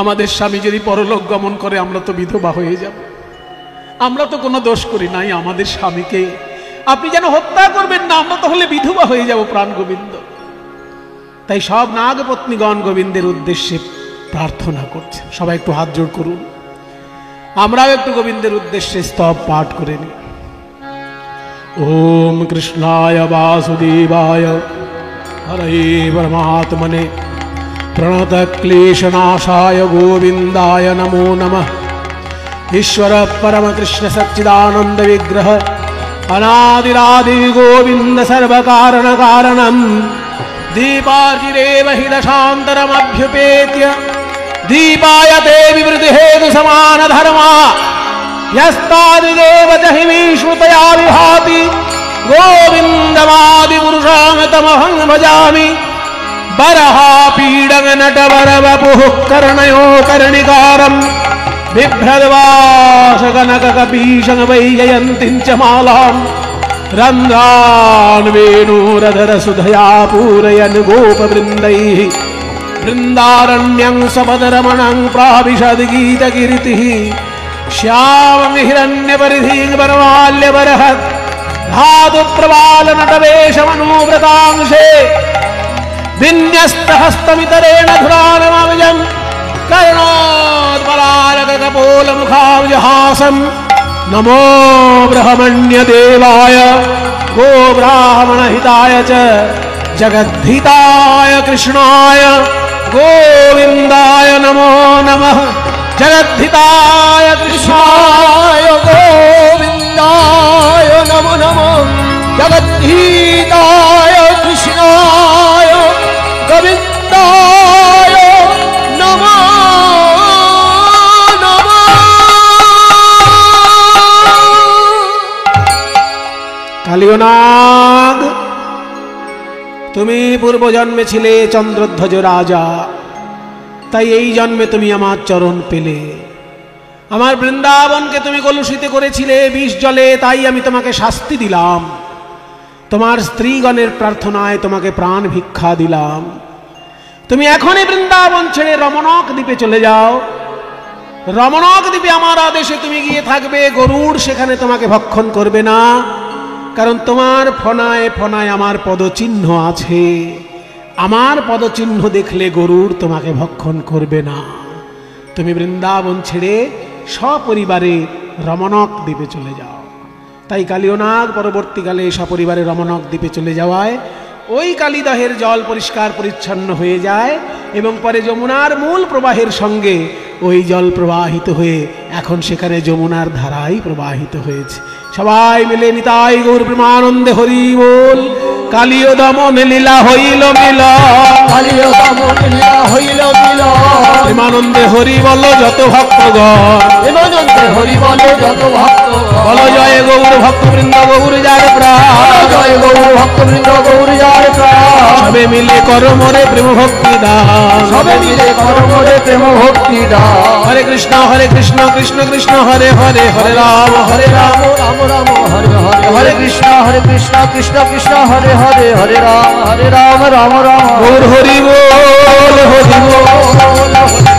আমাদের স্বামী যদি পরলোক গমন করে আমরা তো বিধবা হয়ে যাব, আমরা তো কোনো দোষ করি নাই, আমাদের স্বামীকে আপনি যেন হত্যা করবেন না, আমরা তাহলে বিধবা হয়ে যাব প্রাণ গোবিন্দ। তাই সব নাগপত্নীগণ গোবিন্দের উদ্দেশ্যে প্রার্থনা করছেন। সবাই একটু হাত জোড় করুন, আমরাও একটু গোবিন্দের উদ্দেশ্যে স্তব পাঠ করে নিই। ওম কৃষ্ণায় বাসুদেবায় হরে পরমাত্মনে প্রণত ক্লেশনাশায় গোবিন্দায় নমো নমঃ। ईश्वर परम कृष्ण सच्चिदानंद विग्रह अनादिरादि गोविंद सर्व कारण कारणम दीपार्जिरेव हि दशान्तरमभ्युपेत्य दीपायते विवृति हेतु समान धर्मा यस्तादिदेव जहि विश्रुतया विभाति गोविन्दमादि पुरुषामतमहं भजामि। बरहा पीडं नटवर वपुः कर्णयो कर्णिकारम् बिभ्रद्वासकनककपीशं वैजयन्तीं च मालां रन्ध्रान् वेणुरधरसुधया पूरयन् गोपवृन्दैः वृन्दारण्यं सपदरमणं प्राविशद्गीतकीर्तिः श्यामं हिरण्यपरिधिं वनमाल्यबरहत् धातुप्रवालनटवेशमनोव्रतांशे विन्यस्तहस्तमितरेण धुरानमविजम् कर्णोद्बलालकपोलमुखाब्जहासं नमो ब्रह्मण्यदेवाय गोब्राह्मणहिताय च जगद्धिताय कृष्णाय गोविन्दाय नमो नमः। जगद्धिताय कृष्णाय गोविन्दाय नमो नमः। जगद्धिताय कृष्णाय गोविन्दाय नमो কালিয়নাগ, তুমি পূর্ব জন্মে ছিলে চন্দ্রধ্বজ রাজা, তাই এই জন্মে তুমি আমার চরণ পেলে। আমার বৃন্দাবনকে তুমি কলুষিত করেছিলে বিষ জলে, তাই আমি তোমাকে শাস্তি দিলাম। তোমার স্ত্রীগণের প্রার্থনায় তোমাকে প্রাণ ভিক্ষা দিলাম। তুমি এখনই বৃন্দাবন ছেড়ে রমণক দ্বীপে চলে যাও। রমণক দ্বীপে আমার আদেশে তুমি গিয়ে থাকবে। গরুড় সেখানে তোমাকে ভক্ষণ করবে না, কারণ তোমার ফনায় ফনায় আমার পদচিহ্ন আছে। আমার পদচিহ্ন দেখলে গরুড় তোমাকে ভক্ষণ করবে না। তুমি বৃন্দাবন ছেড়ে সপরিবারে রমণক দ্বীপে চলে যাও। তাই কালিয়নাগ পরবর্তীকালে সপরিবারে রমণক দ্বীপে চলে যাওয়ায় ওই কালিদহের জল পরিষ্কার পরিচ্ছন্ন হয়ে যায় এবং পরে যমুনার মূল প্রবাহের সঙ্গে ওই জল প্রবাহিত হয়ে এখন সেখানে যমুনার ধারাই প্রবাহিত হয়েছে। সবাই মিলে নিতাই গৌর প্রেমানন্দে হরি বল। কালিয় দমন লীলা হইল মিল, কালিয় দমন লীলা হইল মিল। প্রেমানন্দে হরি বল যত ভক্তগণ, প্রেমানন্দে যন্ত্রে হরি বলে যত ভক্ত বলো জয় গৌর ভক্তবৃন্দ গৌর যার প্রাণ জয় গৌর ভক্তবৃন্দ গৌর যার প্রাণ সবে মিলে করো মোরে প্রেম ভক্তি দান সবে মিলে করো মোরে প্রেম ভক্তি দান হরে কৃষ্ণ কৃষ্ণ কৃষ্ণ হরে হরে হরে রাম হরে রাম রাম রাম হরে হরে হরে কৃষ্ণ কৃষ্ণ কৃষ্ণ হরে হরে হরে রাম রাম রাম গৌর হরি বল হরি বল।